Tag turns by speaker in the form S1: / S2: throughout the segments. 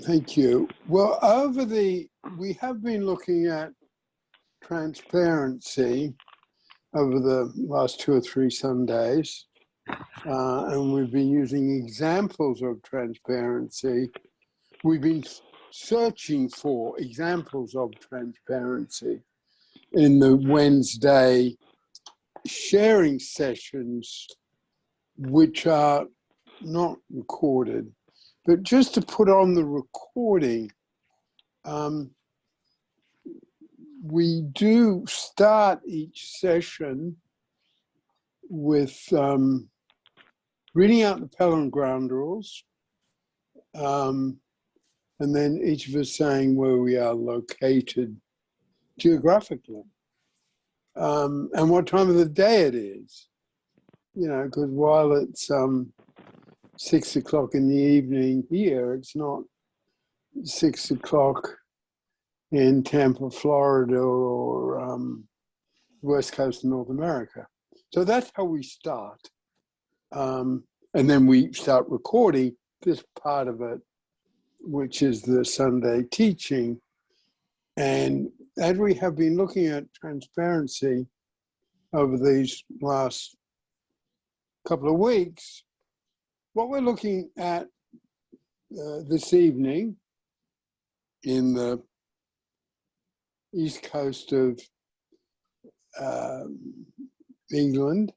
S1: Thank you. Well, we have been looking at transparency over the last 2 or 3 Sundays, and we've been using examples of transparency. We've been searching for examples of transparency in the Wednesday sharing sessions, which are not recorded. But just to put on the recording, we do start each session with reading out the Pell and Ground rules, and then each of us saying where we are located geographically, and what time of the day it is. You know, because while it's 6 o'clock in the evening here, it's not 6 o'clock in Tampa, Florida, or West Coast of North America. So that's how we start. And then we start recording this part of it, which is the Sunday teaching. And as we have been looking at transparency over these last couple of weeks, what we're looking at this evening in the east coast of England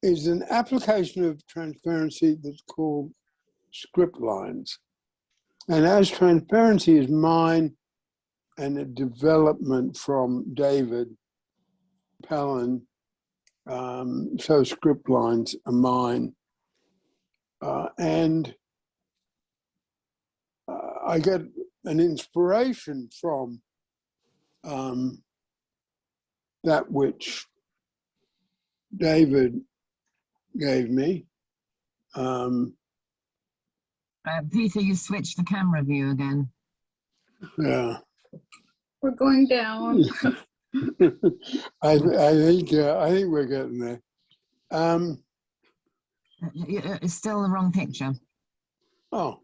S1: is an application of transparency that's called Scriptlines. And as transparency is mine and a development from David Pellin, so Scriptlines are mine. And I get an inspiration from that which David gave me.
S2: Peter, you switched the camera view again.
S1: Yeah.
S3: We're going down.
S1: I think we're getting there.
S2: It's still the wrong picture.
S1: Oh.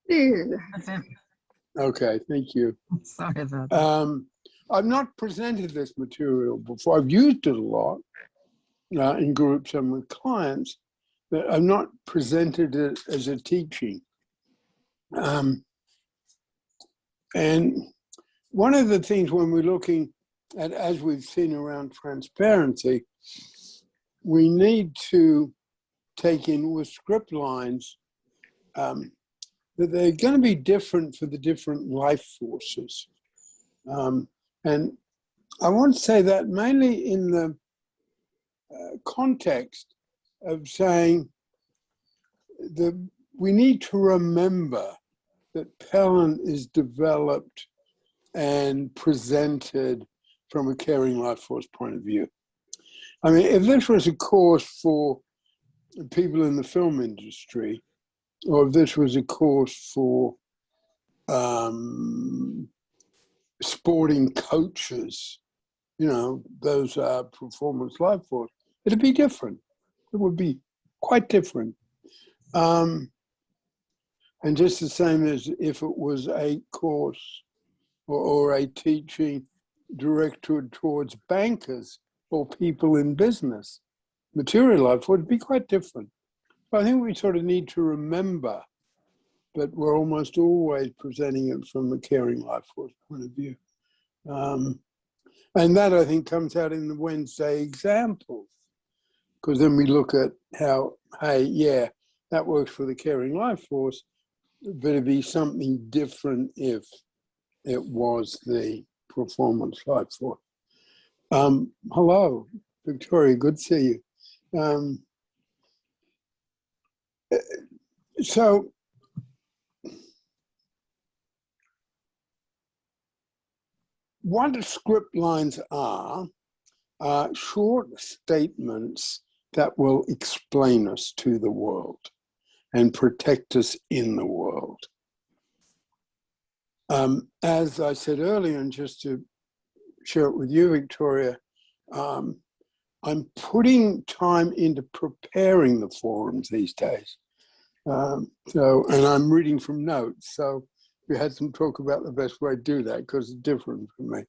S2: That's it.
S1: Okay, thank you.
S2: Sorry about that.
S1: I've not presented this material before. I've used it a lot in groups and with clients, but I've not presented it as a teaching. And one of the things when we're looking at, as we've seen around transparency, we need to take in with script lines that they're going to be different for the different life forces. And I want to say that mainly in the context of saying that we need to remember that Pellin is developed and presented from a caring life force point of view. I mean, if this was a course for people in the film industry, or if this was a course for sporting coaches, you know, those are performance life force, it'd be different. It would be quite different. And just the same as if it was a course or a teaching directed towards bankers or people in business, material life would be quite different. But I think we sort of need to remember that we're almost always presenting it from a caring life force point of view. And that, I think, comes out in the Wednesday examples, because then we look at how, hey, yeah, that works for the caring life force, but it'd be something different if it was the performance life force. Hello, Victoria, good to see you. So, what script lines are short statements that will explain us to the world and protect us in the world. As I said earlier, and just to share it with you, Victoria, I'm putting time into preparing the forums these days. And I'm reading from notes. So we had some talk about the best way to do that because it's different from me.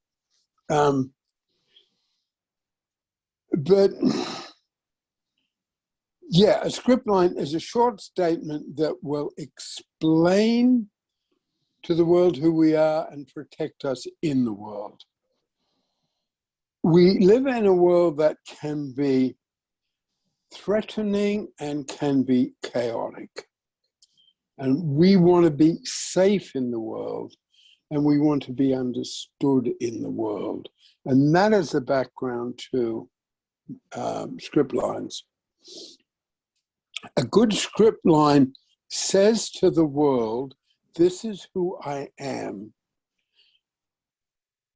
S1: But yeah, a script line is a short statement that will explain to the world who we are and protect us in the world. We live in a world that can be threatening and can be chaotic. And we want to be safe in the world, and we want to be understood in the world. And that is the background to script lines. A good script line says to the world, this is who I am.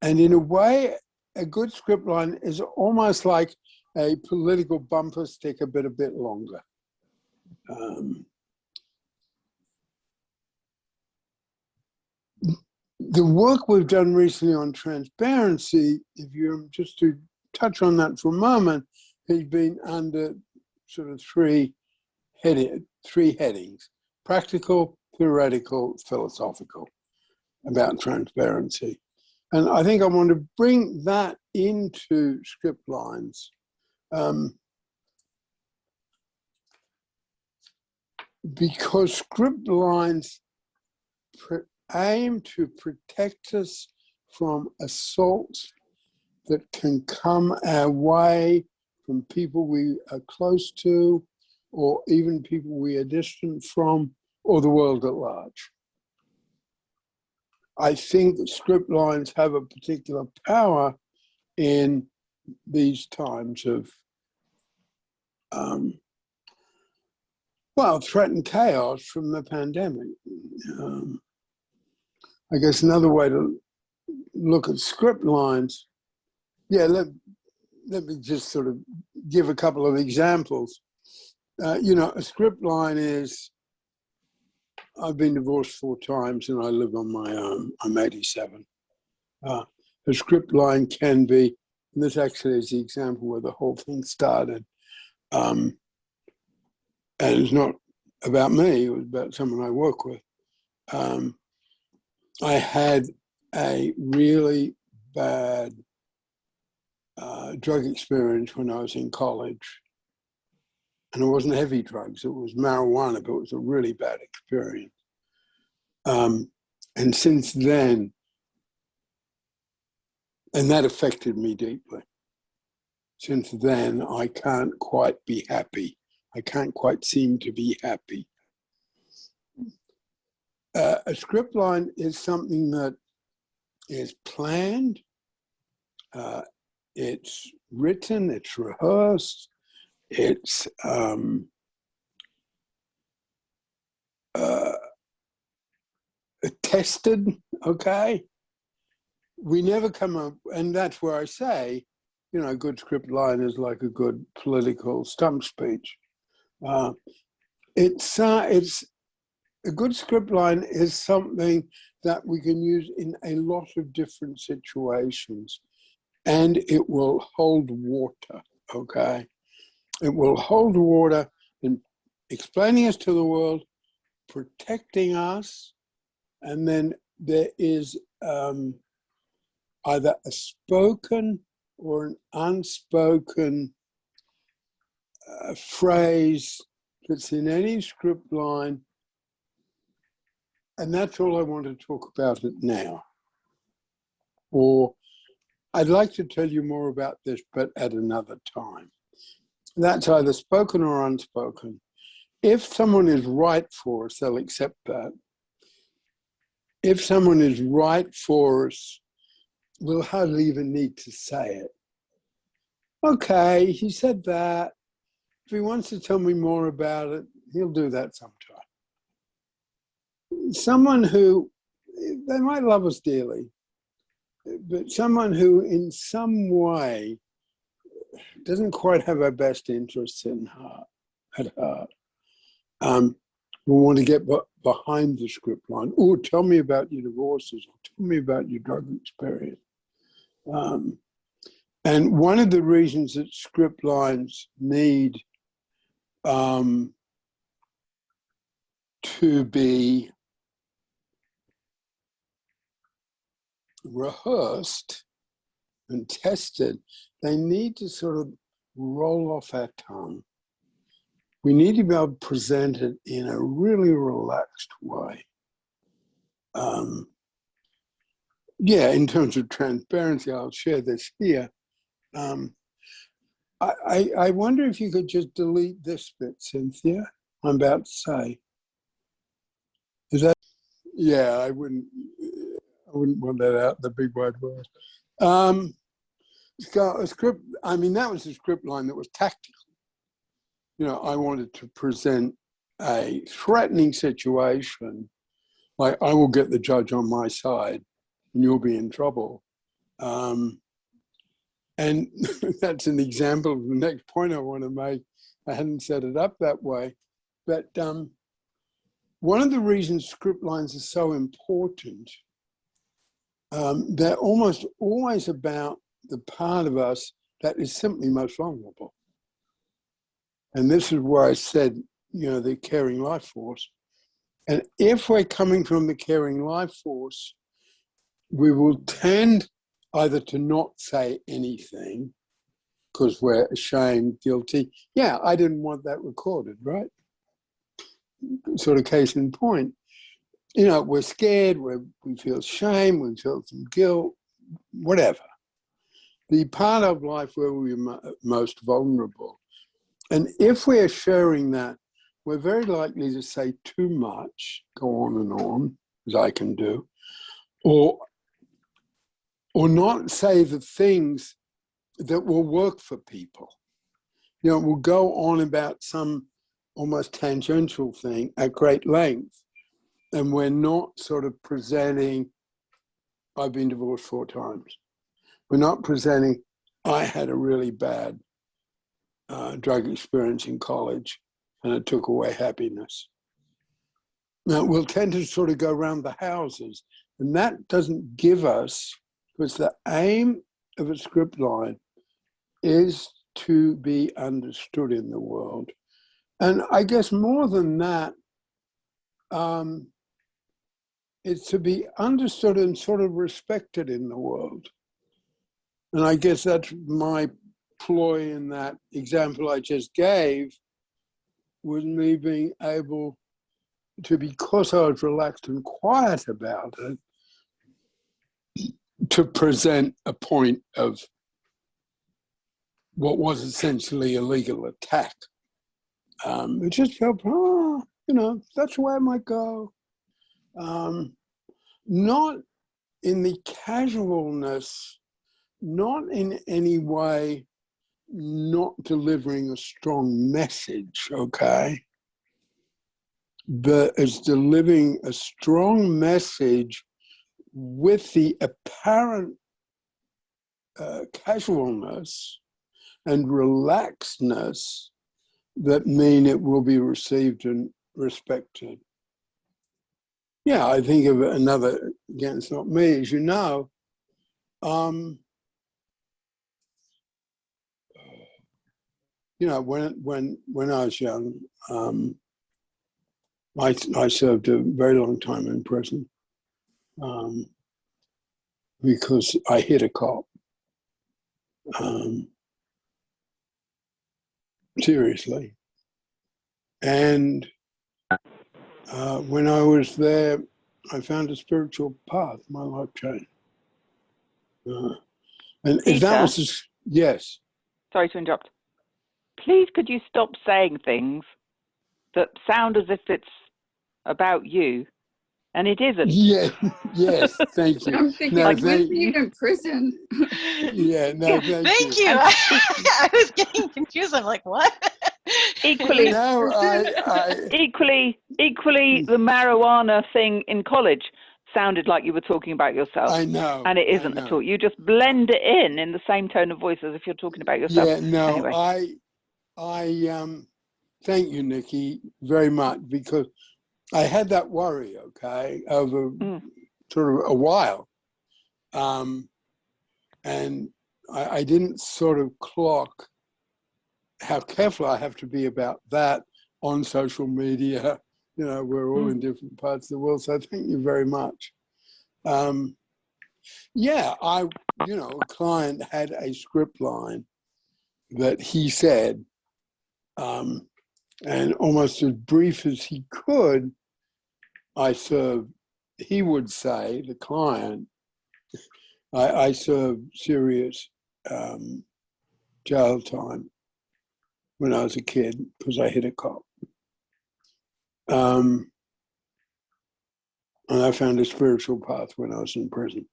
S1: And in a way, a good script line is almost like a political bumper sticker, but a bit longer. The work we've done recently on transparency, if you're just to touch on that for a moment, has been under sort of three headings: practical, theoretical, philosophical, about transparency. And I think I want to bring that into script lines. Because script lines aim to protect us from assaults that can come our way from people we are close to, or even people we are distant from, or the world at large. I think that script lines have a particular power in these times of, well, threatened chaos from the pandemic. I guess another way to look at script lines, let me just sort of give a couple of examples. A script line is, I've been divorced 4 times and I live on my own. I'm 87. A script line can be, and this actually is the example where the whole thing started. And it's not about me, it was about someone I work with. I had a really bad drug experience when I was in college. And it wasn't heavy drugs, it was marijuana, but it was a really bad experience. And since then, and that affected me deeply. Since then, I can't quite be happy. I can't quite seem to be happy. A script line is something that is planned, it's written, it's rehearsed, it's tested, okay? We never come up, and that's where I say, a good script line is like a good political stump speech. It's a good script line is something that we can use in a lot of different situations, and it will hold water, okay? It will hold water in explaining us to the world, protecting us, and then there is either a spoken or an unspoken phrase that's in any script line. And that's all I want to talk about it now. Or I'd like to tell you more about this, but at another time. That's either spoken or unspoken. If someone is right for us, they'll accept that. If someone is right for us, we'll hardly even need to say it. Okay, he said that. If he wants to tell me more about it, he'll do that sometime. Someone who, they might love us dearly, but someone who in some way doesn't quite have our best interests at heart, will want to get behind the script line, or tell me about your divorces, or tell me about your drug experience. And one of the reasons that Scriptlines need to be rehearsed and tested, they need to sort of roll off our tongue. We need to be able to present it in a really relaxed way. Yeah, in terms of transparency, I'll share this here. I wonder if you could just delete this bit, Cynthia, I'm about to say. Is that? Yeah, I wouldn't want that out, the big wide word. So a script, I mean, that was a script line that was tactical. You know, I wanted to present a threatening situation, like I will get the judge on my side and you'll be in trouble. And that's an example of the next point I want to make. I hadn't set it up that way. But one of the reasons script lines are so important, they're almost always about the part of us that is simply most vulnerable. And this is where I said, you know, the caring life force. And if we're coming from the caring life force, we will tend either to not say anything because we're ashamed, guilty. Yeah, I didn't want that recorded, right? Sort of case in point. You know, we're scared, we feel shame, we feel some guilt, whatever. The part of life where we're most vulnerable. And if we're sharing that, we're very likely to say too much, go on and on, as I can do, or not say the things that will work for people. You know, we'll go on about some almost tangential thing at great length, and we're not sort of presenting, I've been divorced 4 times. We're not presenting, I had a really bad drug experience in college and it took away happiness. Now, we'll tend to sort of go around the houses, and that doesn't give us, because the aim of a script line is to be understood in the world. And I guess more than that, it's to be understood and sort of respected in the world. And I guess that's my ploy in that example I just gave, was me being able to, because I was relaxed and quiet about it, to present a point of what was essentially a legal attack. It just felt, you know, that's the way it might go. Not in the casualness, not in any way not delivering a strong message, okay? But as delivering a strong message with the apparent casualness and relaxedness that mean it will be received and respected. Yeah, I think of another, again, it's not me, as you know, you know, when I was young, I served a very long time in prison because I hit a cop. Seriously. And when I was there, I found a spiritual path. My life changed. And if that
S4: Peter?
S1: was just, yes.
S4: Sorry to interrupt. Please, could you stop saying things that sound as if it's about you, and it isn't?
S1: Yeah, yes, thank you.
S3: I'm thinking,
S1: No,
S3: like, was
S1: thank
S3: he
S1: you.
S3: in prison?
S1: Yeah, no,
S5: Thank you. I was getting confused. I'm like, what?
S4: Equally,
S1: No,
S4: equally, the marijuana thing in college sounded like you were talking about yourself.
S1: I know.
S4: And it isn't at all. You just blend it in the same tone of voice as if you're talking about yourself.
S1: Yeah, no,
S4: anyway.
S1: I thank you, Nikki, very much, because I had that worry, okay, over sort of a while. And I didn't sort of clock how careful I have to be about that on social media. You know, we're all in different parts of the world, so thank you very much. Yeah, a client had a script line that he said, and almost as brief as he could, he would say, the client, I served serious jail time when I was a kid because I hit a cop. And I found a spiritual path when I was in prison.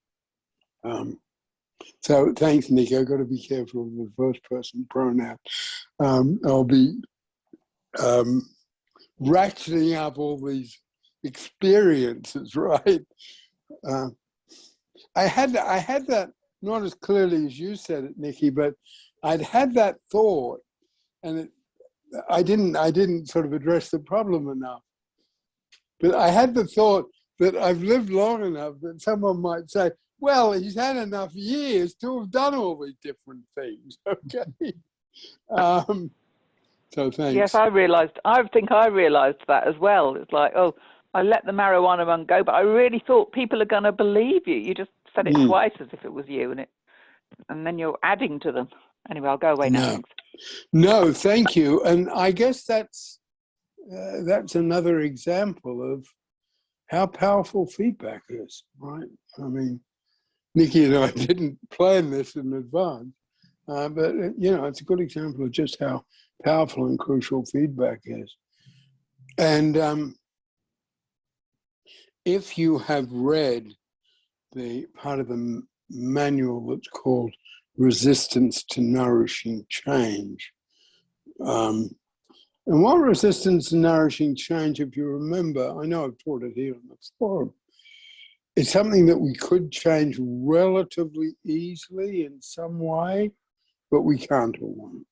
S1: So thanks, Nick. I've got to be careful of the first person pronoun. I'll be ratcheting up all these experiences, right? I had that, not as clearly as you said it, Nikki, but I'd had that thought, and I didn't sort of address the problem enough. But I had the thought that I've lived long enough that someone might say, well, he's had enough years to have done all these different things, okay? So thanks.
S4: Yes, I think I realised that as well. It's like, oh, I let the marijuana one go, but I really thought people are going to believe you. You just said it twice as if it was you, and then you're adding to them. Anyway, I'll go away now. Thanks.
S1: No, thank you. And I guess that's another example of how powerful feedback is, right? I mean, Nikki and I didn't plan this in advance, but it's a good example of just how powerful and crucial feedback is. And if you have read the part of the manual that's called Resistance to Nourishing Change, and what resistance to nourishing change, if you remember, I know I've taught it here on the forum, it's something that we could change relatively easily in some way, but we can't always.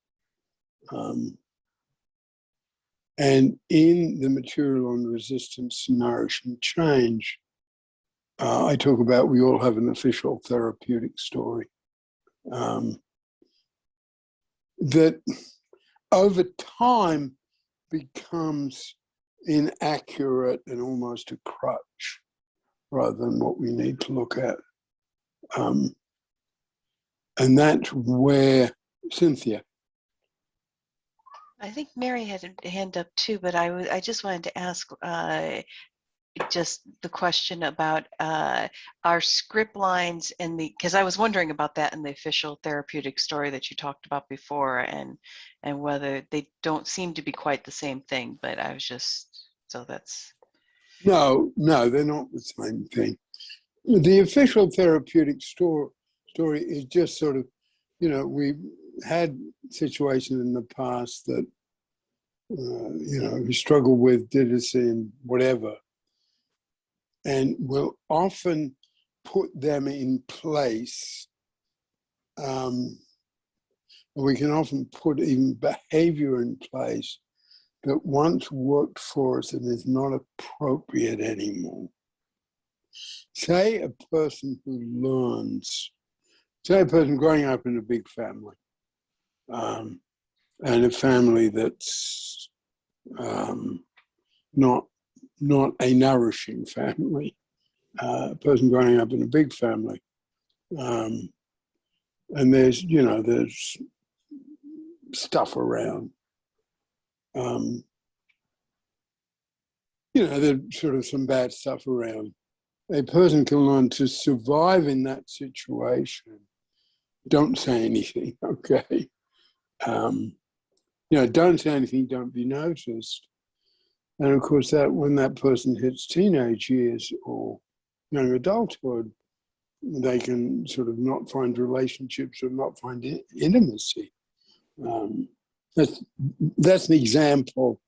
S1: And in the material on resistance to nourishing change, I talk about we all have an official therapeutic story that over time becomes inaccurate and almost a crutch rather than what we need to look at. And that's where, Cynthia.
S5: I think Mary had a hand up too, but I just wanted to ask just the question about our script lines and because I was wondering about that in the official therapeutic story that you talked about before, and whether they don't seem to be quite the same thing, but I was just, so that's.
S1: No, they're not the same thing. The official therapeutic story is just sort of, we've had situations in the past that, we struggle with, did this in whatever, and we'll often put them in place. We can often put even behavior in place that once worked for us and is not appropriate anymore. Say a person who learns, say a person growing up in a big family, and a family that's not a nourishing family, a person growing up in a big family, and there's stuff around. There's sort of some bad stuff around. A person can learn to survive in that situation. Don't say anything, okay? Don't say anything, don't be noticed. And of course, that when that person hits teenage years or young adulthood, they can sort of not find relationships or not find intimacy. That's an example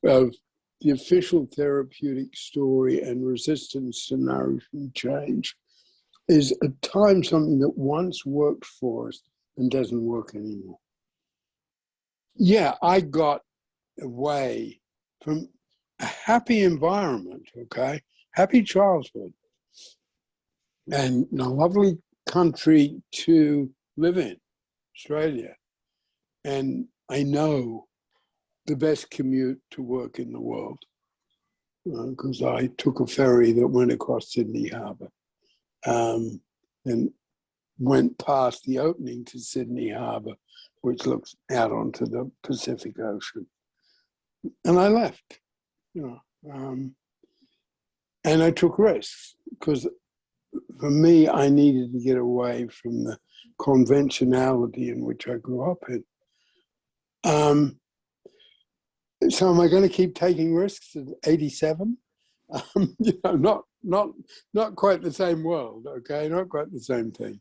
S1: of the official therapeutic story, and resistance to nourishing change is at times something that once worked for us and doesn't work anymore. Yeah, I got away from a happy environment, okay? Happy childhood, and a lovely country to live in, Australia. And I know the best commute to work in the world because I took a ferry that went across Sydney Harbour and went past the opening to Sydney Harbour, which looks out onto the Pacific Ocean. And I left, and I took risks because for me, I needed to get away from the conventionality in which I grew up in. So am I going to keep taking risks at 87? Not quite the same world, okay? Not quite the same thing.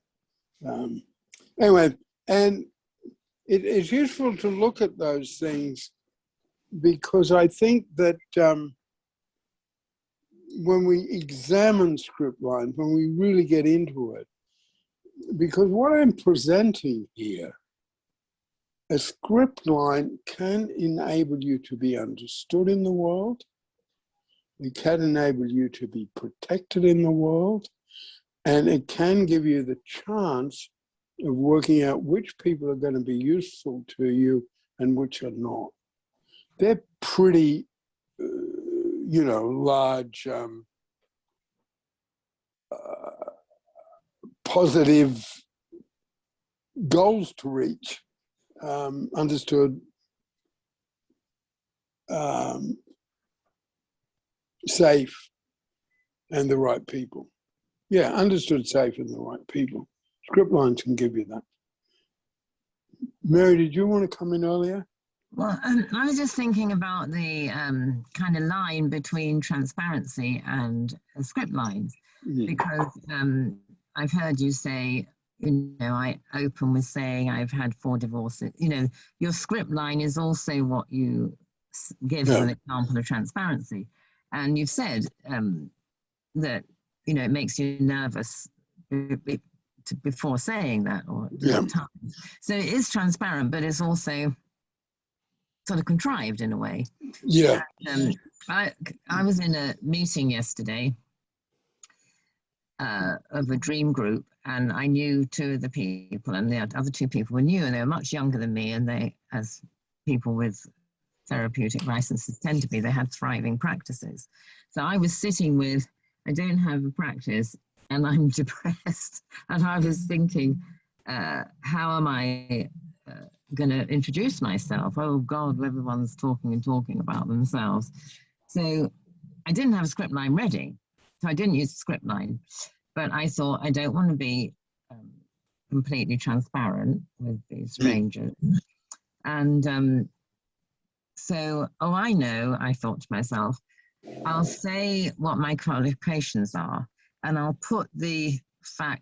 S1: Anyway, and it's useful to look at those things because I think that when we examine Scriptlines, when we really get into it, because what I'm presenting here, a Scriptline can enable you to be understood in the world. It can enable you to be protected in the world. And it can give you the chance of working out which people are going to be useful to you and which are not. They're pretty, large, positive goals to reach. Understood, safe, and the right people. Yeah, understood, safe, and the right people. Scriptlines can give you that. Mary, did you want to come in earlier?
S2: Well, I was just thinking about the kind of line between transparency and Scriptlines, because I've heard you say, I open with saying I've had 4 divorces. Your Scriptline is also what you give as an example of transparency. And you've said that, it makes you nervous before saying that or at times. So it is transparent, but it's also sort of contrived in a way.
S1: Yeah.
S2: I was in a meeting yesterday of a dream group, and I knew 2 of the people, and the other 2 people were new, and they were much younger than me, and they, as people with therapeutic licenses tend to be, they had thriving practices. So I was sitting with, I don't have a practice, and I'm depressed, and I was thinking, how am I going to introduce myself? Oh God, everyone's talking about themselves. So I didn't have a script line ready. So I didn't use a script line, but I thought I don't want to be completely transparent with these strangers. And so, I know, I thought to myself, I'll say what my qualifications are, and I'll put the fact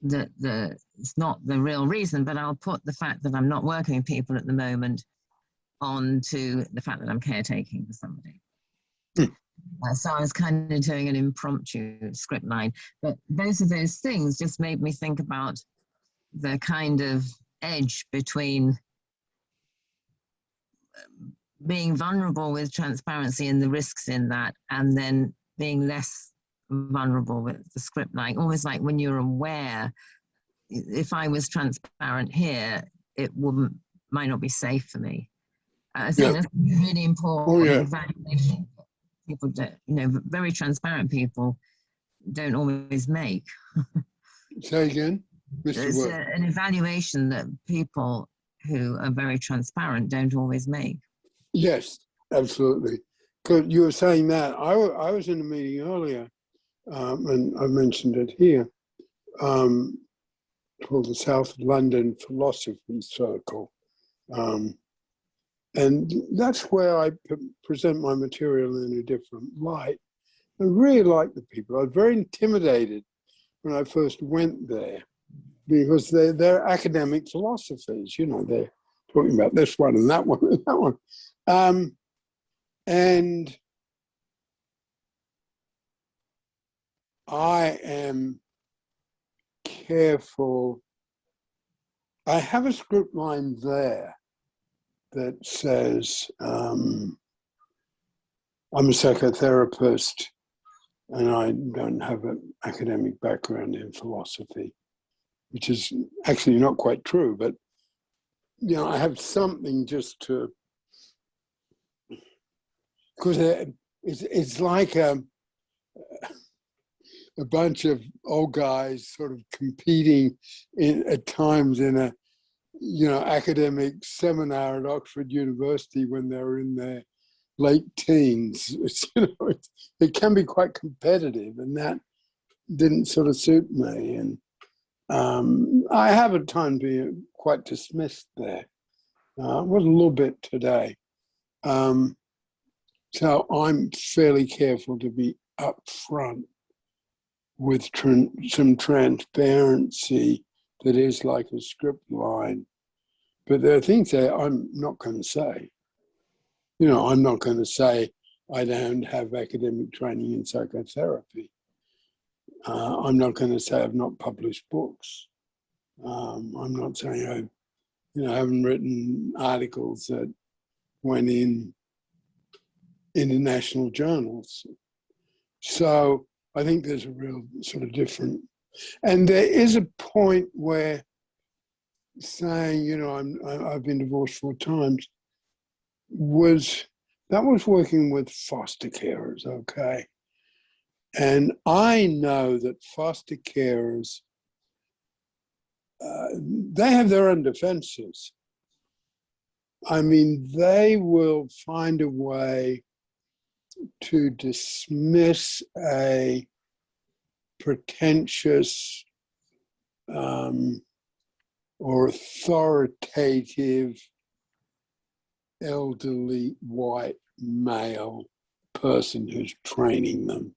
S2: that it's not the real reason, but I'll put the fact that I'm not working with people at the moment onto the fact that I'm caretaking for somebody. So I was kind of doing an impromptu script line, but both of those things just made me think about the kind of edge between being vulnerable with transparency and the risks in that, and then being less vulnerable with the script line. Almost like when you're aware, if I was transparent here, it might not be safe for me. I think that's really important. Evaluation. People don't, very transparent people don't always make.
S1: Say again?
S2: It's an evaluation that people who are very transparent don't always make. Yes,
S1: absolutely. Because you were saying that. I was in a meeting earlier, and I mentioned it here, called the South London Philosophy Circle. And that's where I present my material in a different light. I really like the people. I was very intimidated when I first went there because they're academic philosophies. They're talking about this one and that one and that one. And I am careful. I have a script line there that says, I'm a psychotherapist and I don't have an academic background in philosophy. which is actually not quite true, but I have something just to, because it's like a bunch of old guys sort of competing at times in a academic seminar at Oxford University when they're in their late teens. It can be quite competitive, and that didn't sort of suit me. And I have at times been quite dismissed there. I was a little bit today. So I'm fairly careful to be upfront with some transparency that is like a script line. But there are things that I'm not going to say. I'm not going to say I don't have academic training in psychotherapy. I'm not going to say I've not published books. I'm not saying I haven't written articles that went in international journals. So I think there's a real sort of different, and there is a point where saying, I've been divorced 4 times, was working with foster carers, okay? And I know that foster carers, they have their own defenses. I mean, they will find a way to dismiss a pretentious or authoritative elderly white male person who's training them.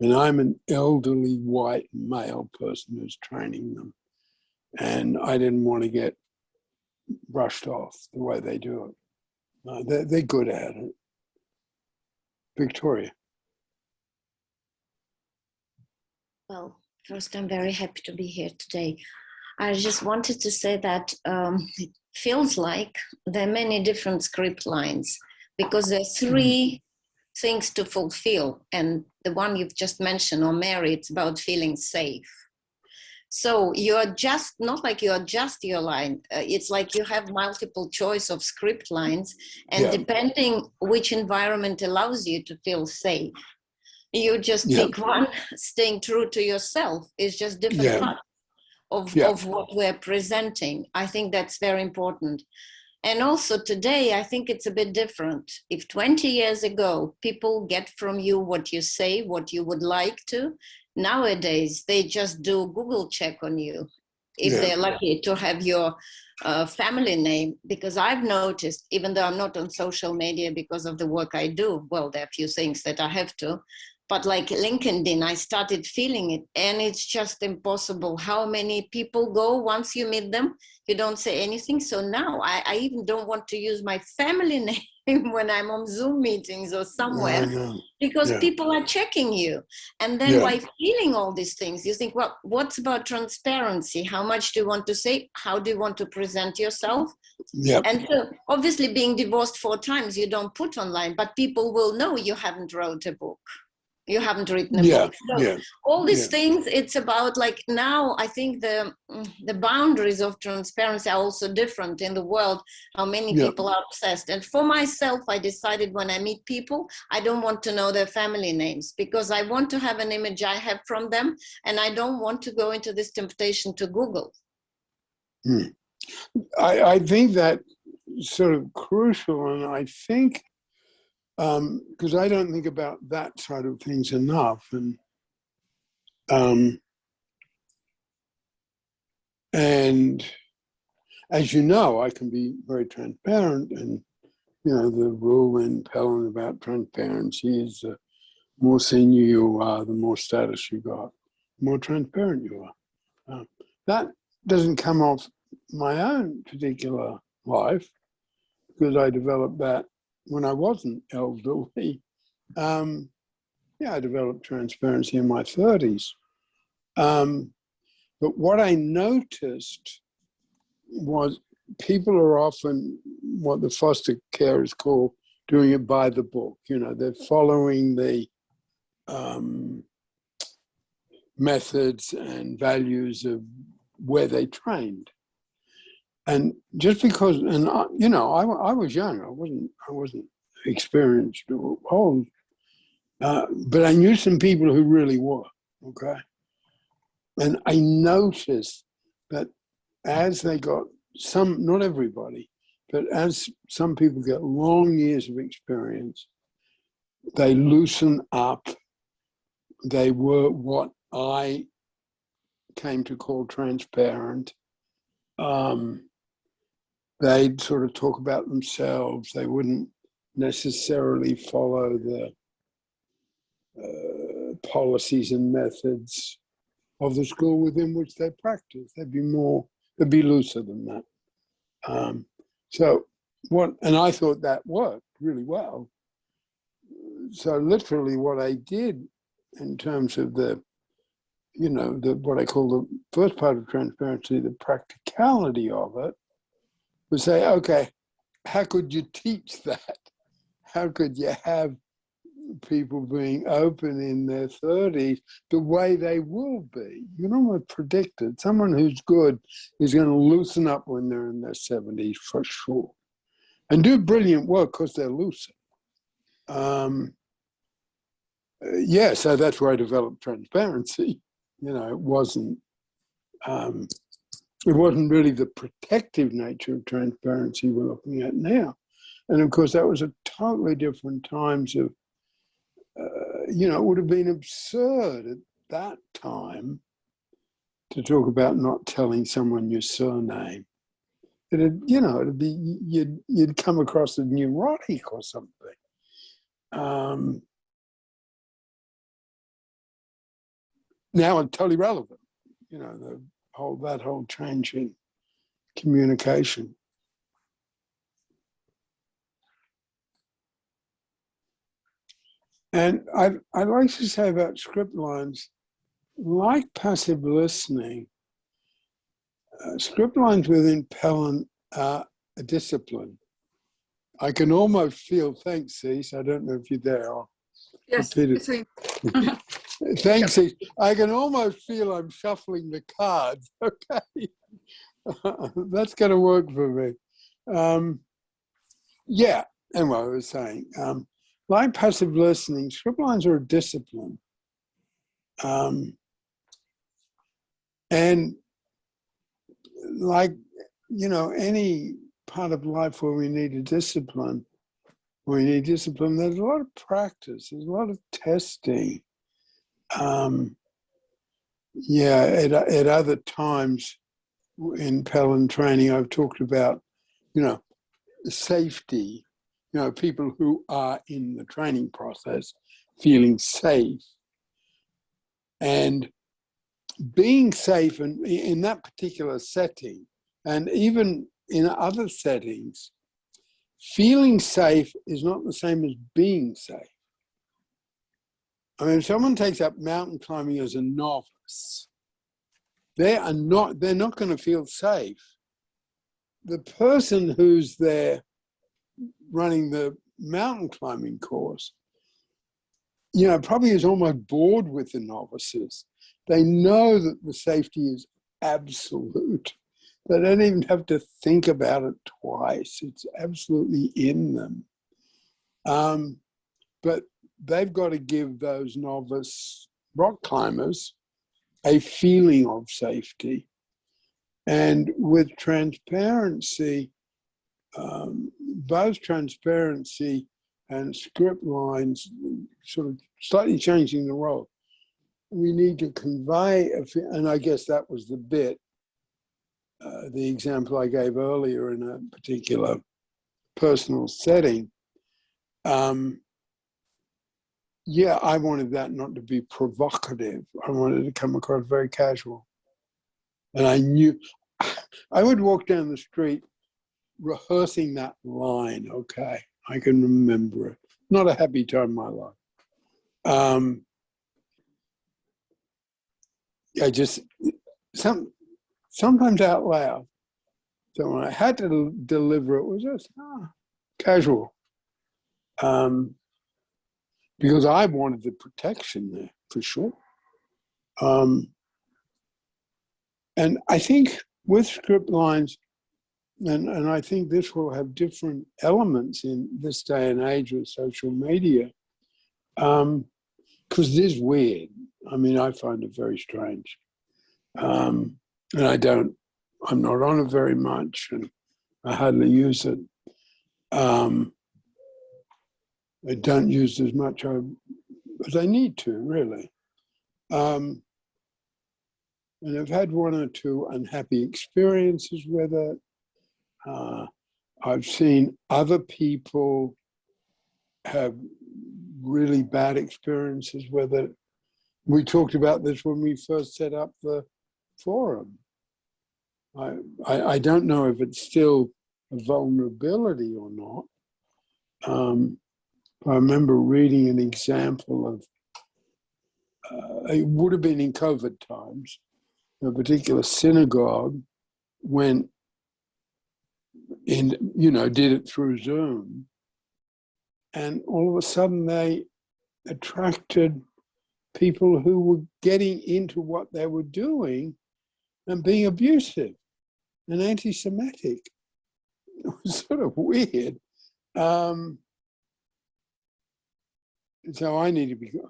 S1: And I'm an elderly white male person who's training them. And I didn't want to get brushed off the way they do it. No, they're good at it. Victoria.
S6: Well, first, I'm very happy to be here today. I just wanted to say that it feels like there are many different script lines because there are 3 things to fulfill. And the one you've just mentioned, or Mary, it's about feeling safe. So you adjust, not like you adjust your line. It's like you have multiple choice of script lines, and depending which environment allows you to feel safe, you just pick one. Staying true to yourself is just different parts of what we're presenting. I think that's very important. And also today, I think it's a bit different. If 20 years ago, people get from you what you say, what you would like to, nowadays, they just do Google check on you if they're lucky to have your family name. Because I've noticed, even though I'm not on social media because of the work I do, well, there are a few things that I have to, but like LinkedIn, I started feeling it, and it's just impossible how many people go once you meet them, you don't say anything. So now I even don't want to use my family name when I'm on Zoom meetings or somewhere, because people are checking you. And then by feeling all these things, you think, well, what's about transparency? How much do you want to say? How do you want to present yourself? And so obviously being divorced 4 times, you don't put online, but people will know you haven't wrote a book. You haven't written a book. So all these things, it's about like now I think the boundaries of transparency are also different in the world, how many people are obsessed. And for myself, I decided when I meet people, I don't want to know their family names because I want to have an image I have from them, and I don't want to go into this temptation to Google.
S1: I think that sort of crucial, and I think because I don't think about that side of things enough, and as you know, I can be very transparent, and the rule in Pelham about transparency is the more senior you are, the more status you got, the more transparent you are. That doesn't come off my own particular life because I developed that when I wasn't elderly. I developed transparency in my 30s. But what I noticed was people are often what the foster carers call doing it by the book. They're following the methods and values of where they trained. And just because, and I, you know, I was young, I wasn't experienced or old, but I knew some people who really were, okay? And I noticed that as they got some, not everybody, but as some people get long years of experience, they loosen up. They were what I came to call transparent. They'd sort of talk about themselves. They wouldn't necessarily follow the policies and methods of the school within which they practice. They'd be looser than that. So and I thought that worked really well. So literally what I did in terms of what I call the first part of transparency, the practicality of it, was say, okay, how could you teach that? How could you have people being open in their 30s the way they will be? You can almost predict it. Someone who's good is going to loosen up when they're in their 70s for sure, and do brilliant work because they're looser. So that's where I developed transparency. You know, it wasn't really the protective nature of transparency we're looking at now. And of course, that was a totally different times of, it would have been absurd at that time to talk about not telling someone your surname. It'd be, you'd come across as neurotic or something. Now it's totally relevant, that whole change in communication. And I'd like to say about Scriptlines, like passive listening, Scriptlines within Pelham are a discipline. I can almost feel, thanks, Cease, I don't know if you're there.
S3: Yes,
S1: Peter.
S3: it's me.
S1: Thanks, Cease. I can almost feel I'm shuffling the cards, okay? That's going to work for me. And what I was saying, like passive listening, Scriptlines are a discipline. And like, any part of life where we need a discipline, there's a lot of practice, there's a lot of testing. At other times in Pelham training, I've talked about, safety, people who are in the training process feeling safe. And being safe in that particular setting, and even in other settings, feeling safe is not the same as being safe. I mean, if someone takes up mountain climbing as a novice, they're not going to feel safe. The person who's there running the mountain climbing course, probably is almost bored with the novices. They know that the safety is absolute. They don't even have to think about it twice. It's absolutely in them. But they've got to give those novice rock climbers a feeling of safety. And with transparency, both transparency and Scriptlines sort of slightly changing the role. We need to convey, and I guess that was the bit, the example I gave earlier in a particular personal setting. I wanted that not to be provocative. I wanted to come across very casual. And I knew, I would walk down the street rehearsing that line, okay? I can remember it. Not a happy time in my life. Sometimes out loud. So when I had to deliver it was just casual. Because I wanted the protection there, for sure. And I think with Scriptlines, and I think this will have different elements in this day and age with social media, because it is weird. I mean, I find it very strange. And I'm not on it very much, and I hardly use it. I don't use it as much as I need to, really. And I've had one or two unhappy experiences with it. I've seen other people have really bad experiences with it. We talked about this when we first set up the forum. I don't know if it's still a vulnerability or not. I remember reading an example of, it would have been in COVID times, a particular synagogue went in, did it through Zoom. And all of a sudden they attracted people who were getting into what they were doing and being abusive and anti-Semitic. It was sort of weird. So I need to be good.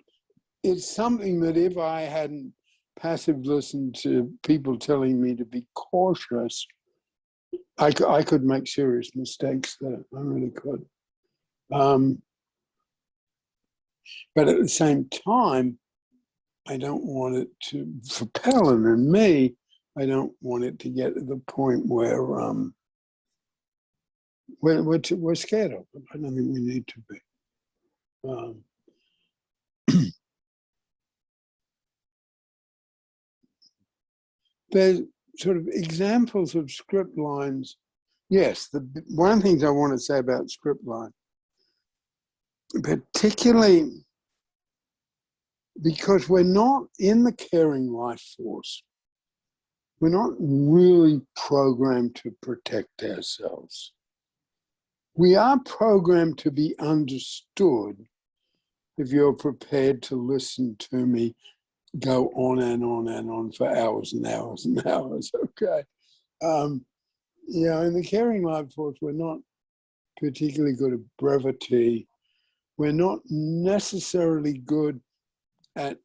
S1: It's something that if I hadn't passive listened to people telling me to be cautious, I could make serious mistakes there. I really could. But at the same time, I don't want it to, for Palin and me, I don't want it to get to the point where we're scared of it. I don't think we need to be. There's sort of examples of script lines. Yes, one of the things I want to say about script line, particularly because we're not in the caring life force. We're not really programmed to protect ourselves. We are programmed to be understood if you're prepared to listen to me go on and on and on for hours and hours and hours, okay? In the caring life force, we're not particularly good at brevity. We're not necessarily good at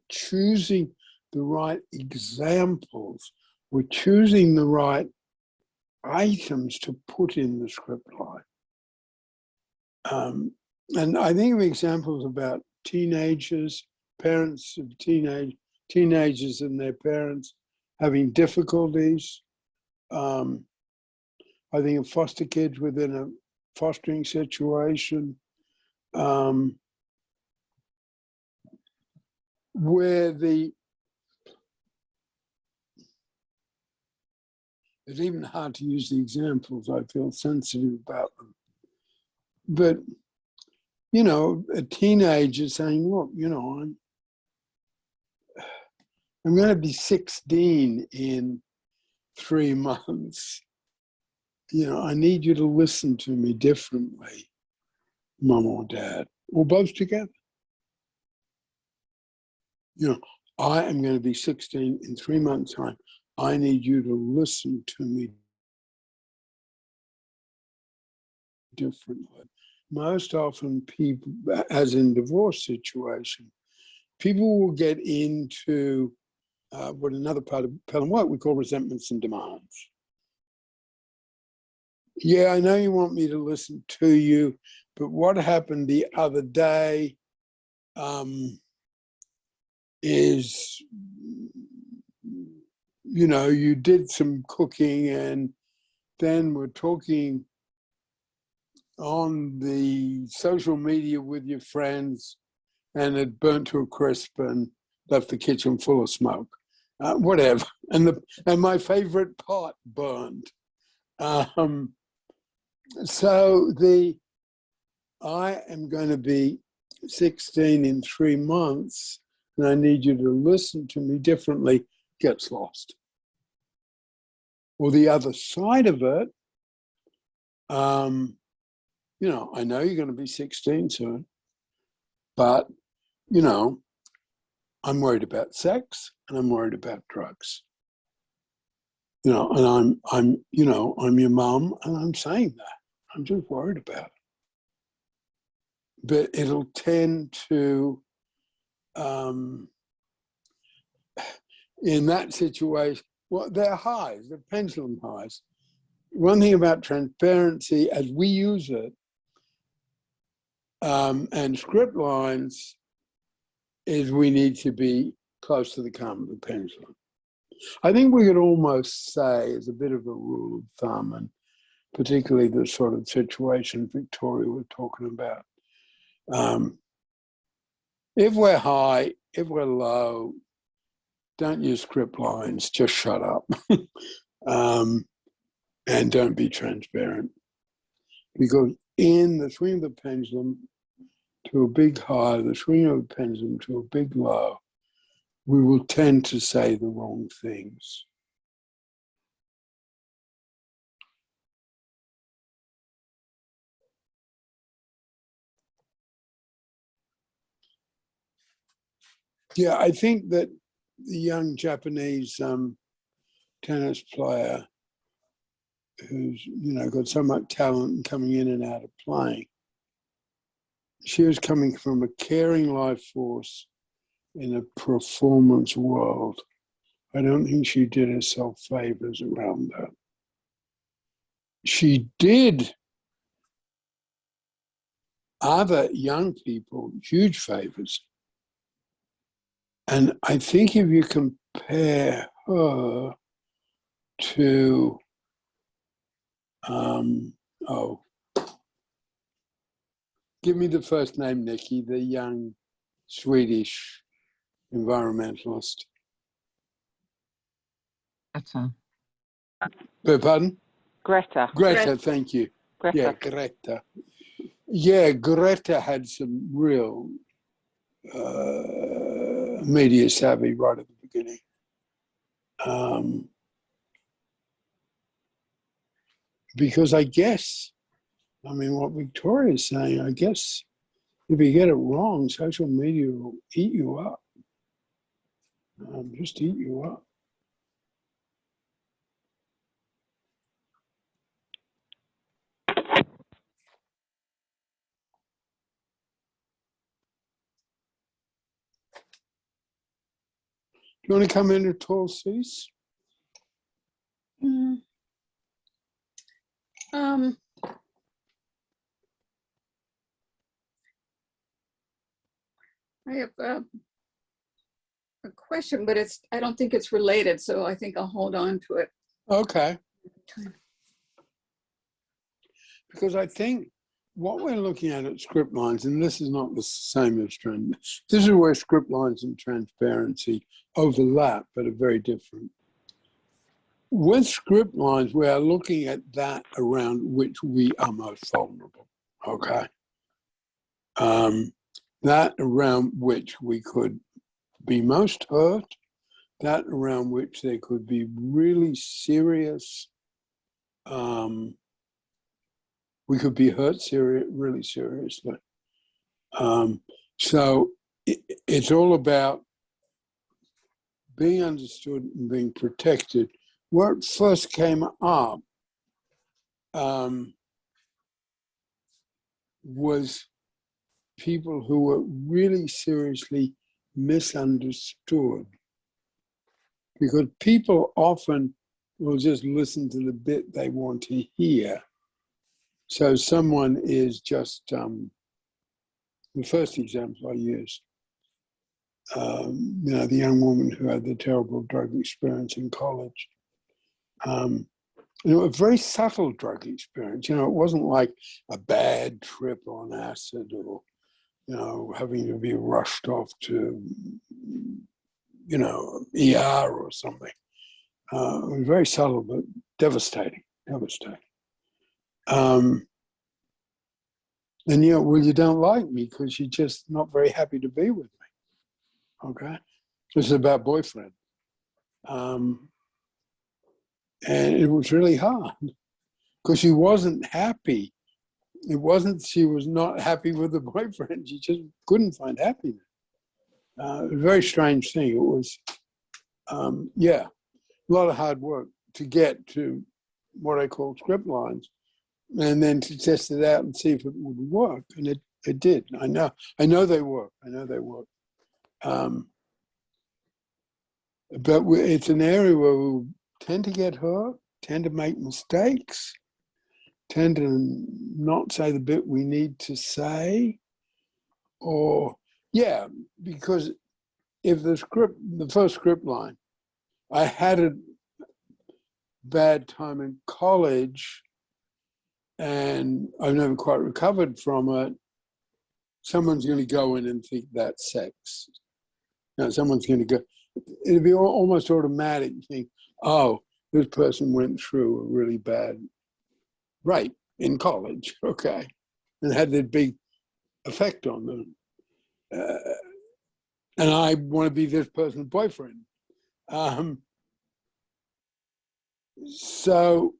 S1: choosing the right examples. We're choosing the right items to put in the script line. And I think of examples about teenagers, parents of teenagers and their parents having difficulties. I think of foster kids within a fostering situation, where it's even hard to use the examples. I feel sensitive about them. But, a teenager saying, look, I'm going to be 16 in 3 months. I need you to listen to me differently, mom or dad, or both together. I am going to be 16 in 3 months' time. I need you to listen to me differently. Most often people, as in divorce situation, people will get into what another part of Pelham work we call resentments and demands. Yeah, I know you want me to listen to you, but what happened the other day is, you did some cooking and then we're talking on the social media with your friends and it burnt to a crisp and left the kitchen full of smoke, whatever. And my favorite pot burned. So I am going to be 16 in 3 months and I need you to listen to me differently, gets lost. Or the other side of it, I know you're going to be 16 soon, but, I'm worried about sex and I'm worried about drugs. You know, and I'm your mum and I'm saying that. I'm just worried about it. But it'll tend to, in that situation, well, they're highs, they're pendulum highs. One thing about transparency, as we use it, and script lines, is we need to be close to the calm of the pendulum. I think we could almost say, as a bit of a rule of thumb, and particularly the sort of situation Victoria was talking about, if we're high, if we're low, don't use script lines, just shut up. And don't be transparent. Because in the swing of the pendulum to a big high, the swing of the pendulum to a big low, we will tend to say the wrong things. Yeah, I think that the young Japanese tennis player who's, got so much talent and coming in and out of playing, she was coming from a caring life force in a performance world. I don't think she did herself favors around that. She did other young people huge favors. And I think if you compare her to, give me the first name, Nikki, the young Swedish environmentalist.
S2: Greta.
S1: Pardon?
S4: Greta.
S1: Greta, thank you.
S4: Greta.
S1: Yeah, Greta. Yeah, Greta had some real media savvy right at the beginning. Because I guess, what Victoria's saying, I guess if you get it wrong, social media will eat you up. Just eat you up. Do you want to come in at all, Cease?
S3: I have a question, but I don't think it's related, so I think I'll hold on to it.
S1: Okay. Because I think what we're looking at script lines, and this is not the same as this is where script lines and transparency overlap, but are very different. With script lines, we are looking at that around which we are most vulnerable, okay? That around which we could be most hurt, that around which there could be really serious, we could be hurt really seriously. So it's all about being understood and being protected. Where it first came up was people who were really seriously misunderstood. Because people often will just listen to the bit they want to hear. So someone is just, the first example I used, the young woman who had the terrible drug experience in college. A very subtle drug experience. It wasn't like a bad trip on acid or, having to be rushed off to, ER or something. It was very subtle, but devastating. And well, you don't like me because you're just not very happy to be with me. Okay? This is about boyfriend. And it was really hard because she wasn't happy. It wasn't she was not happy with the boyfriend. She just couldn't find happiness. A very strange thing. It was, yeah, a lot of hard work to get to what I call Scriptlines, and then to test it out and see if it would work. And it did. I know they work. I know they work. But it's an area where we tend to get hurt, tend to make mistakes, tend to not say the bit we need to say, or yeah, because if the first script line, I had a bad time in college and I've never quite recovered from it, someone's going to go in and think that's sex. Now, someone's going to go, it'd be almost automatic to think, oh, this person went through a really bad rape in college, okay, and had that big effect on them. And I want to be this person's boyfriend. So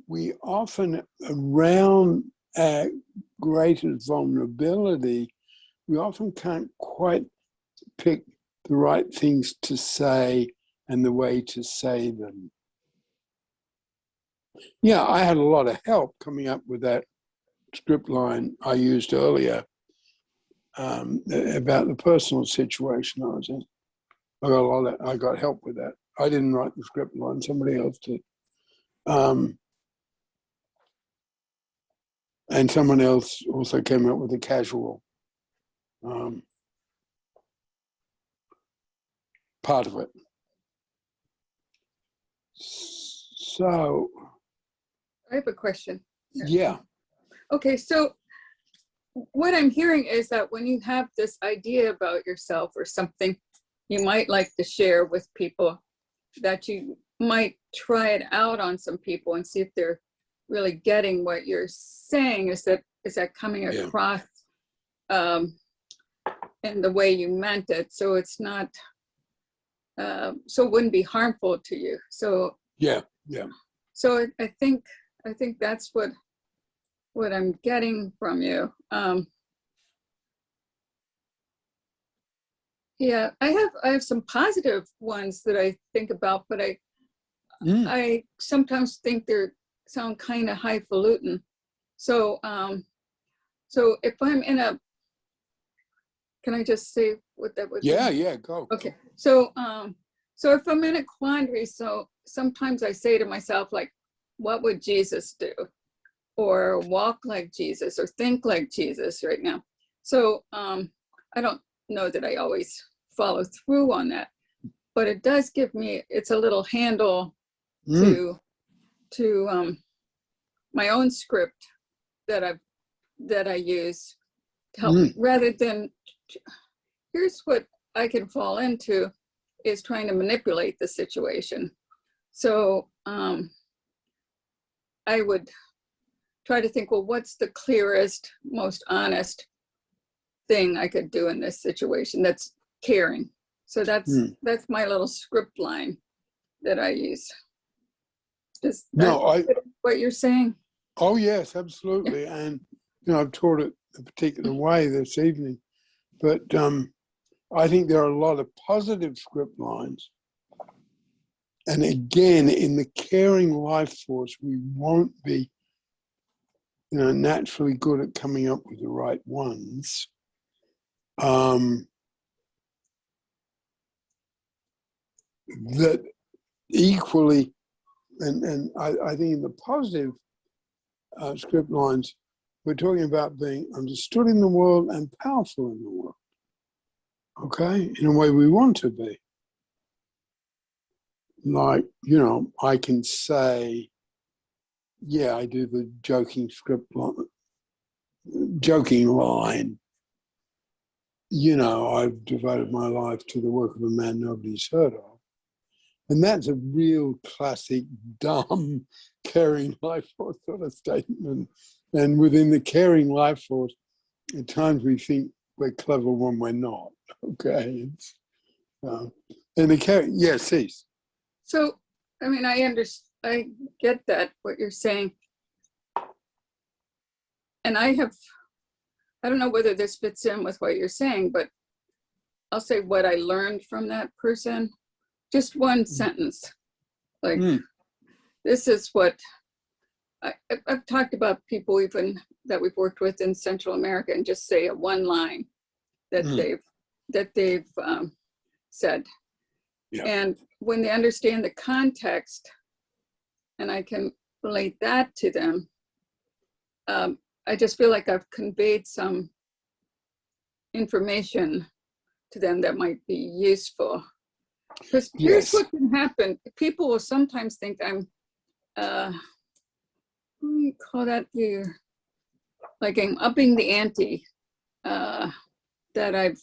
S1: we often, around our greatest vulnerability, we often can't quite pick the right things to say and the way to say them. Yeah, I had a lot of help coming up with that script line I used earlier about the personal situation I was in. I got help with that. I didn't write the script line, somebody else did. And someone else also came up with a casual part of it. So.
S3: I have a question.
S1: Yeah.
S3: Okay, so what I'm hearing is that when you have this idea about yourself or something you might like to share with people, that you might try it out on some people and see if they're really getting what you're saying. Is that coming across in the way you meant it, so it's not so it wouldn't be harmful to you? So
S1: yeah.
S3: So I think that's what I'm getting from you. Yeah, I have some positive ones that I think about, but I sometimes think they sound kind of highfalutin. So so if I'm in a, can I just say what that would be?
S1: Yeah, go.
S3: Okay, so so if I'm in a quandary, so sometimes I say to myself, like, what would Jesus do? Or walk like Jesus, or think like Jesus right now. So I don't know that I always follow through on that, but it does give me, it's a little handle to my own script that I use to help me, rather than, here's what I can fall into, is trying to manipulate the situation. So I would try to think, well, what's the clearest, most honest thing I could do in this situation that's caring? So that's my little script line that I use. Does that fit what you're saying?
S1: Oh yes, absolutely. Yeah. And I've taught it a particular way this evening, but I think there are a lot of positive script lines. And again, in the caring life force, we won't be naturally good at coming up with the right ones. That equally, and I think in the positive script lines, we're talking about being understood in the world and powerful in the world, okay, in a way we want to be. Like, I can say, yeah, I do the joking line. I've devoted my life to the work of a man nobody's heard of. And that's a real classic, dumb, caring life force sort of statement. And within the caring life force, at times we think we're clever when we're not, okay? And the caring, cease.
S3: So, I mean, I get that, what you're saying. And I don't know whether this fits in with what you're saying, but I'll say what I learned from that person. Just one sentence. Like, this is what I've talked about people even that we've worked with in Central America, and just say a one line that they've said.
S1: Yeah.
S3: And when they understand the context, and I can relate that to them, I just feel like I've conveyed some information to them that might be useful. Because here's what can happen. People will sometimes think I'm, what do you call that? Like I'm upping the ante, that I've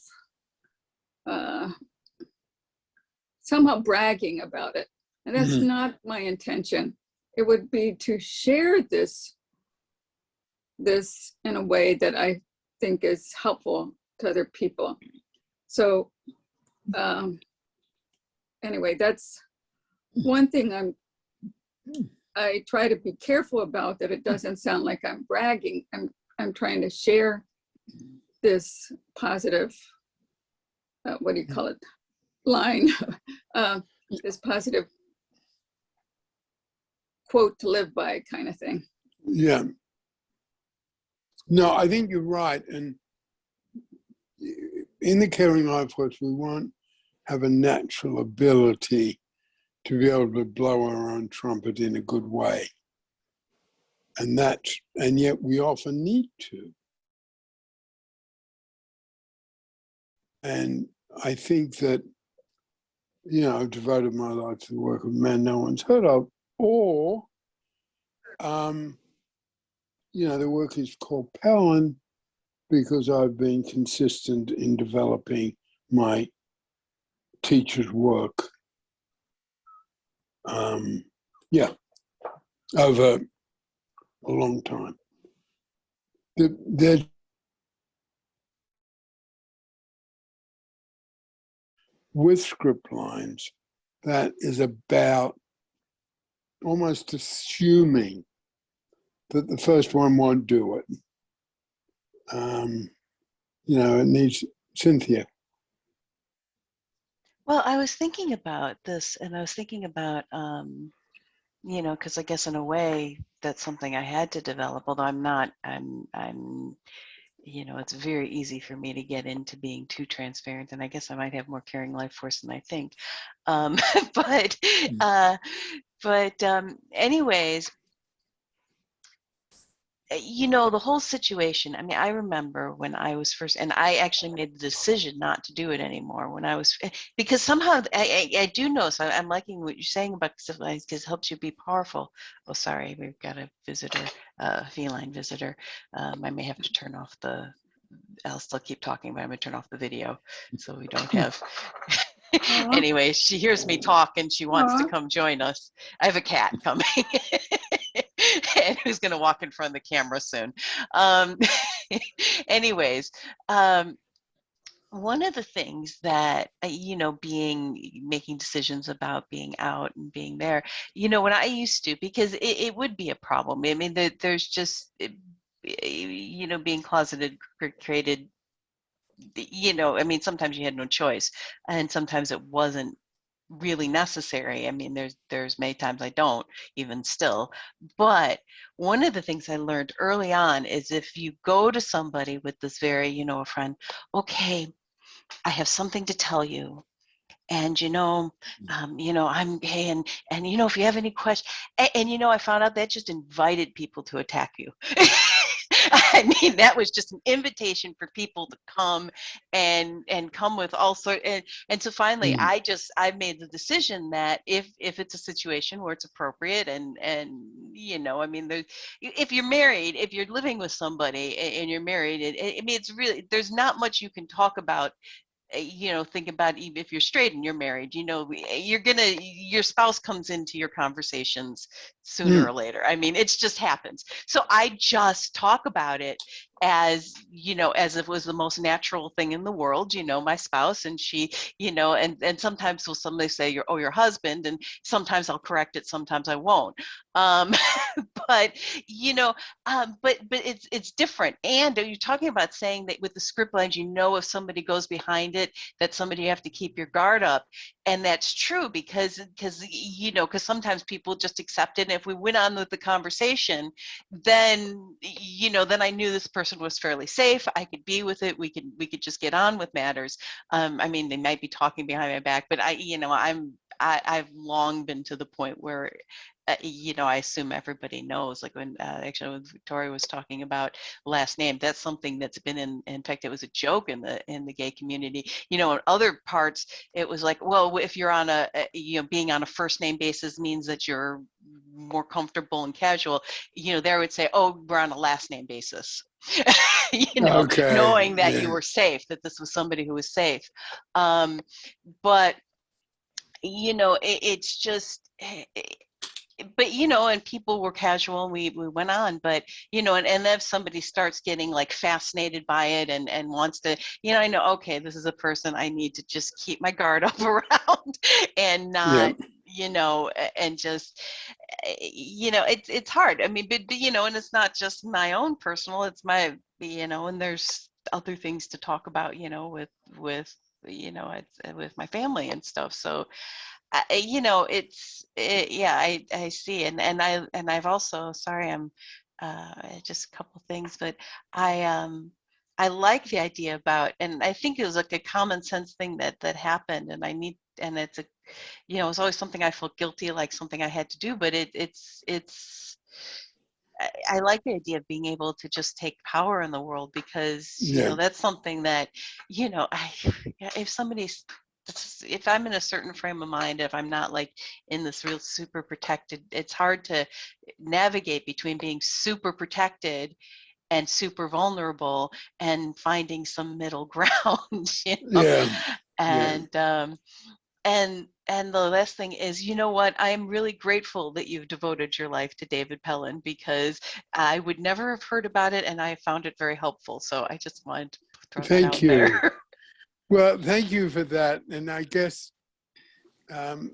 S3: somehow bragging about it. And that's not my intention. It would be to share this in a way that I think is helpful to other people. So anyway, that's one thing I try to be careful about, that it doesn't sound like I'm bragging. I'm trying to share this positive, what do you call it, line, this positive quote to live by kind of thing.
S1: Yeah. No, I think you're right. And in the caring life force, we won't have a natural ability to be able to blow our own trumpet in a good way. And yet we often need to. And I think that, I've devoted my life to the work of men no one's heard of, or, the work is called Pelham because I've been consistent in developing my teacher's work. Over a long time. With Scriptlines, that is about almost assuming that the first one won't do it. It needs Cynthia.
S5: Well, I was thinking about this, and I was thinking about, because I guess in a way that's something I had to develop, although it's very easy for me to get into being too transparent, and I guess I might have more caring life force than I think. Anyways, the whole situation, I mean, I remember when I was first, and I actually made the decision not to do it anymore when I was, because somehow I do know, so I'm liking what you're saying about Scriptlines because it helps you be powerful. Oh, sorry, we've got a visitor, a feline visitor. I may have to turn off I'll still keep talking, but I'm gonna turn off the video so we don't have, anyway, she hears me talk and she wants to come join us. I have a cat coming. And who's going to walk in front of the camera soon. Anyways, one of the things that, making decisions about being out and being there, when I used to, because it would be a problem. I mean, there's just, being closeted created, sometimes you had no choice, and sometimes it wasn't really necessary. I mean, there's many times I don't, even still. But one of the things I learned early on is if you go to somebody with this very, a friend, okay, I have something to tell you. And, I'm, hey, and if you have any questions, and I found out that just invited people to attack you. I mean, that was just an invitation for people to come and come with all sorts. And so finally, I made the decision that if it's a situation where it's appropriate and I mean, if you're married, if you're living with somebody and you're married, I mean, it's really, there's not much you can talk about. Think about even if you're straight and you're married, your spouse comes into your conversations sooner or later. I mean, it just happens. So I just talk about it as, you know, as if it was the most natural thing in the world, you know, my spouse, and she, you know, and sometimes will somebody say your husband, and sometimes I'll correct it, sometimes I won't. But, you know, but it's different. And you're talking about saying that with the script lines, you know, if somebody goes behind it, that's somebody you have to keep your guard up. And that's true because you know, because sometimes people just accept it. And if we went on with the conversation, then, you know, then I knew this person was fairly safe. I could be with it. We could just get on with matters. I mean, they might be talking behind my back, but you know, I've long been to the point where, you know, I assume everybody knows, like when actually when Victoria was talking about last name, that's something that's been in fact, it was a joke in the gay community. You know, in other parts, it was like, well, if you're on you know, being on a first name basis means that you're more comfortable and casual. You know, there would say, oh, we're on a last name basis. You know,
S1: Okay.
S5: knowing that
S1: Yeah.
S5: you were safe, that this was somebody who was safe. But, you know, it's just, but, you know, and people were casual and we went on, but, you know, and if somebody starts getting like fascinated by it and wants to, you know, I know, okay, this is a person I need to just keep my guard up around and not, you know, and just, you know, it's hard. I mean, but, you know, and it's not just my own personal, it's my, you know, and there's other things to talk about, you know, with, you know, it's with my family and stuff. So, you know, yeah, I see, and I've also, sorry, I'm just a couple things, but I like the idea about, and I think it was like a common sense thing that happened, and and it's a, you know, it's always something I felt guilty, like something I had to do, but it's I like the idea of being able to just take power in the world, because, you know, that's something that, you know, if I'm in a certain frame of mind, if I'm not like in this real super protected, it's hard to navigate between being super protected and super vulnerable and finding some middle ground, you know? And the last thing is, you know what, I'm really grateful that you've devoted your life to David Pellin, because I would never have heard about it and I found it very helpful. So I just wanted to throw that out there.
S1: Well, thank you for that. And I guess, you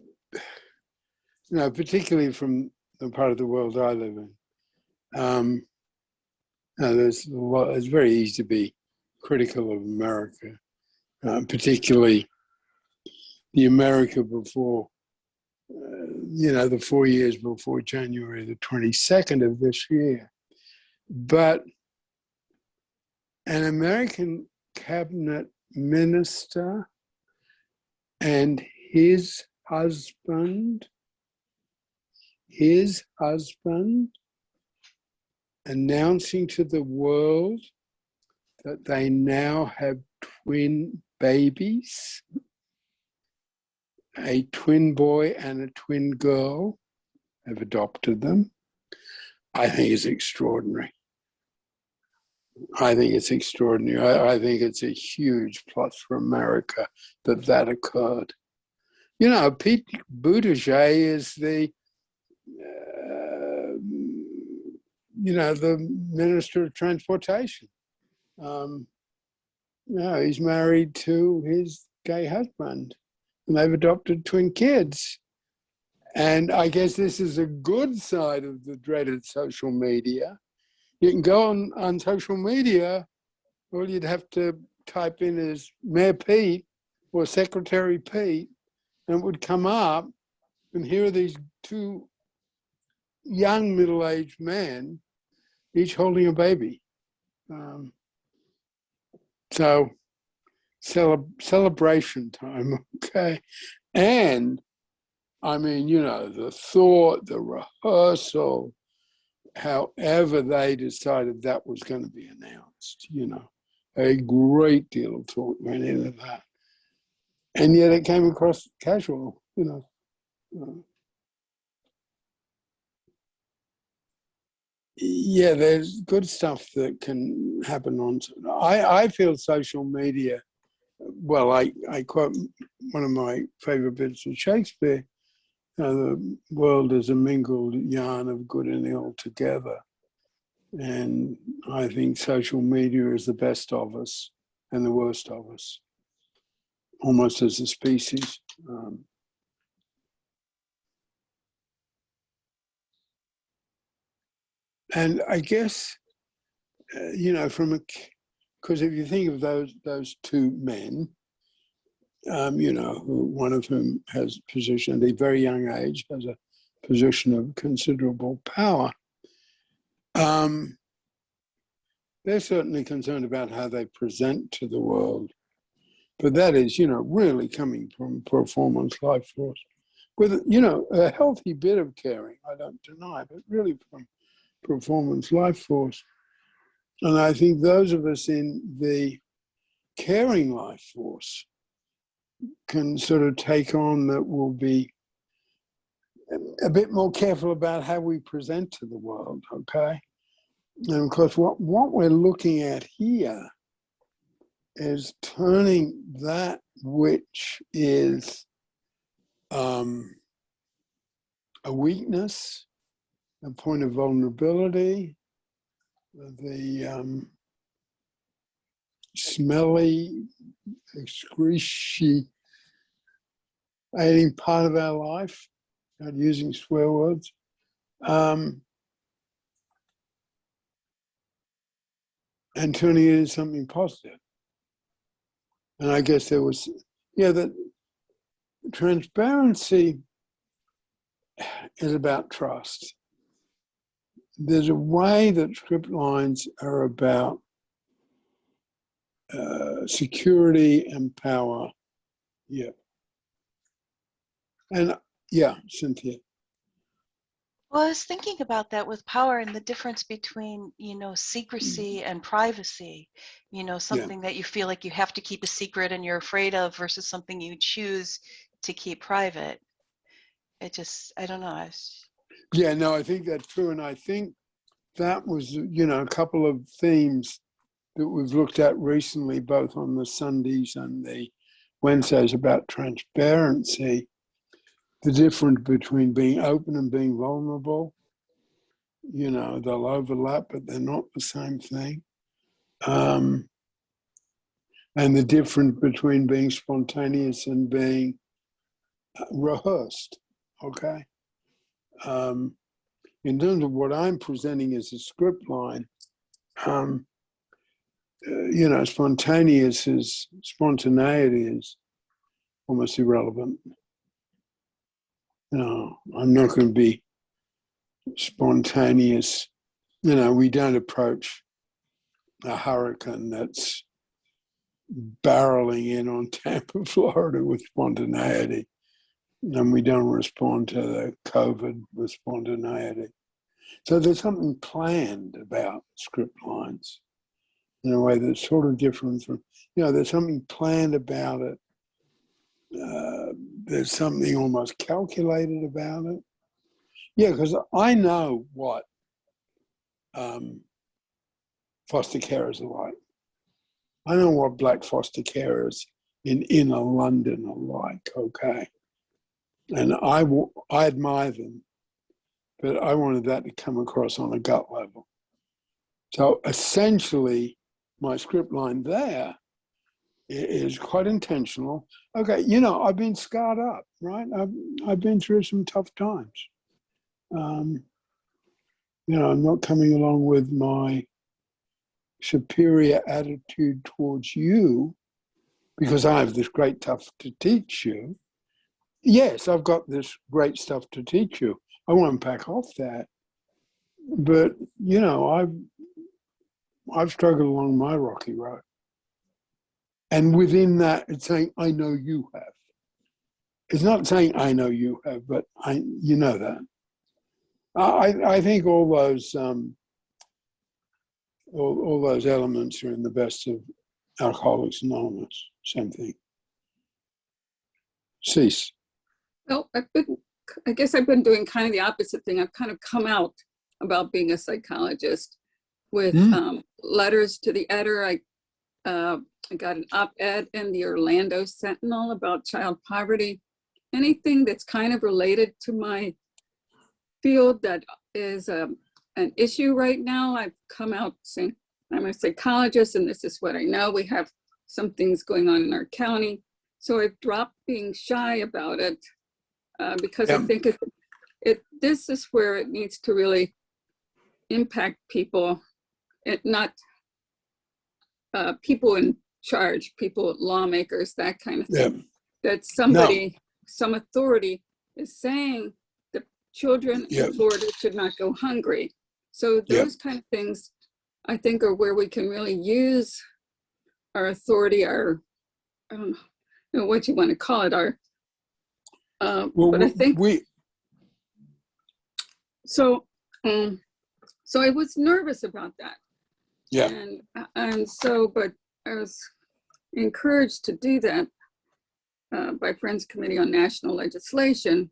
S1: know, particularly from the part of the world I live in, it's very easy to be critical of America, particularly the America before, you know, the 4 years before January the 22nd of this year. But an American cabinet minister and his husband announcing to the world that they now have twin babies, a twin boy and a twin girl, have adopted them. I think it's extraordinary. I think it's extraordinary. I think it's a huge plus for America that occurred. You know, Pete Buttigieg is the, you know, the Minister of Transportation. You know, he's married to his gay husband, and they've adopted twin kids. And I guess this is a good side of the dreaded social media. You can go on social media, all you'd have to type in is Mayor Pete or Secretary Pete, and it would come up, and here are these two young middle-aged men, each holding a baby. So celebration time, okay? And I mean, you know, the thought, the rehearsal, however they decided that was going to be announced, you know, a great deal of thought went into that. And yet it came across casual, you know. Yeah, there's good stuff that can happen on. I feel social media, well, I quote one of my favorite bits of Shakespeare, the world is a mingled yarn of good and ill together. And I think social media is the best of us and the worst of us, almost as a species. And I guess, you know, because if you think of those two men, you know, one of whom has position at a very young age, has a position of considerable power. They're certainly concerned about how they present to the world, but that is, you know, really coming from performance life force, with, you know, a healthy bit of caring, I don't deny, but really from performance life force. And I think those of us in the caring life force can sort of take on that will be a bit more careful about how we present to the world, okay? And of course, what we're looking at here is turning that which is a weakness, a point of vulnerability, the smelly, excruciating part of our life, not using swear words, and turning it into something positive. And I guess there was, yeah, that transparency is about trust. There's a way that Scriptlines are about security and power. Yeah. And yeah, Cynthia.
S5: Well, I was thinking about that with power and the difference between, you know, secrecy and privacy, you know, something that you feel like you have to keep a secret and you're afraid of versus something you choose to keep private. It just, I don't know.
S1: Yeah, no, I think that's true. And I think that was, you know, a couple of themes that we've looked at recently, both on the Sundays and the Wednesdays, about transparency, the difference between being open and being vulnerable. You know, they'll overlap, but they're not the same thing. And the difference between being spontaneous and being rehearsed, okay? In terms of what I'm presenting as a script line, you know, spontaneity is almost irrelevant. You know, I'm not going to be spontaneous. You know, we don't approach a hurricane that's barreling in on Tampa, Florida with spontaneity. And we don't respond to the COVID with spontaneity. So there's something planned about script lines in a way that's sort of different from, you know, there's something planned about it. There's something almost calculated about it. Yeah, because I know what foster carers are like. I know what black foster carers in inner London are like, okay? And I admire them, but I wanted that to come across on a gut level. So essentially, my script line there is quite intentional. Okay, you know, I've been scarred up, right? I've been through some tough times. You know, I'm not coming along with my superior attitude towards you because I have this great stuff to teach you. Yes, I've got this great stuff to teach you. I won't back off that. But, you know, I've struggled along my rocky road. And within that, it's saying, I know you have. It's not saying I know you have, but you know that. I think all those elements are in the best of Alcoholics Anonymous. Same thing. Cease.
S3: Well, I guess I've been doing kind of the opposite thing. I've kind of come out about being a psychologist with letters to the editor. I got an op-ed in the Orlando Sentinel about child poverty. Anything that's kind of related to my field that is an issue right now. I've come out saying I'm a psychologist and this is what I know. We have some things going on in our county. So I've dropped being shy about it because I think this is where it needs to really impact people, not people in charge, people, lawmakers, that kind of thing. That somebody, some authority is saying that children in Florida should not go hungry. So those kind of things, I think, are where we can really use our authority, our, I don't know what you want to call it, our, but I think, so I was nervous about that. And so, but I was encouraged to do that by Friends Committee on National Legislation.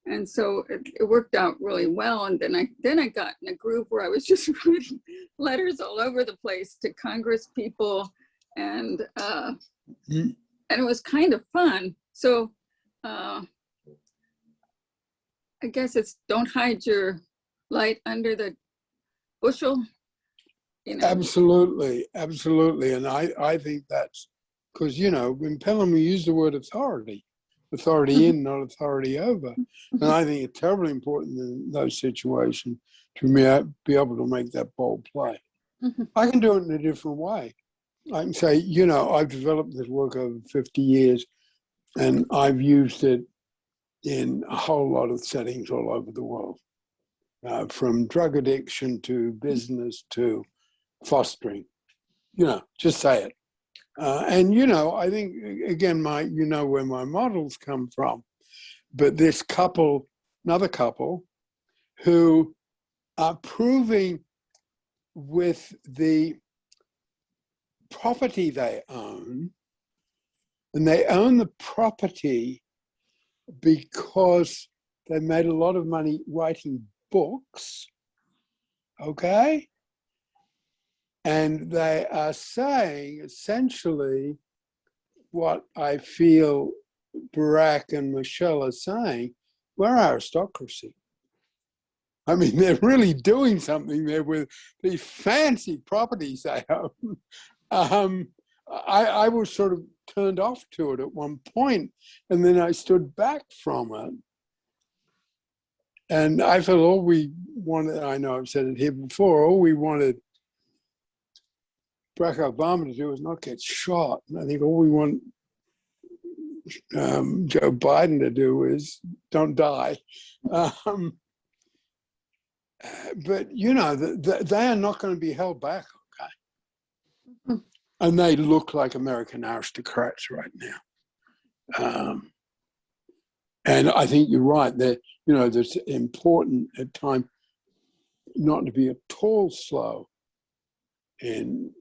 S3: And so it worked out really well. And then I got in a group where I was just writing letters all over the place to Congress people, and it was kind of fun. So I guess it's don't hide your light under the bushel. You know.
S1: Absolutely. And I think that's because, you know, in Pelham we use the word authority in, not authority over. And I think it's terribly important in those situations to be able to make that bold play. I can do it in a different way. I can say, you know, I've developed this work over 50 years and I've used it in a whole lot of settings all over the world, from drug addiction to business to fostering, you know, just say it. And, you know, I think, again, you know where my models come from, but this couple, another couple, who are proving with the property they own, and they own the property because they made a lot of money writing books, okay? And they are saying essentially what I feel Barack and Michelle are saying, we're aristocracy. I mean, they're really doing something there with these fancy properties they own. I was sort of turned off to it at one point, and then I stood back from it. And I felt all we wanted, I know I've said it here before, all we wanted Barack Obama to do is not get shot. And I think all we want Joe Biden to do is don't die. But, you know, they are not going to be held back, okay? And they look like American aristocrats right now. And I think you're right. That, you know, it's important at times not to be at all slow in,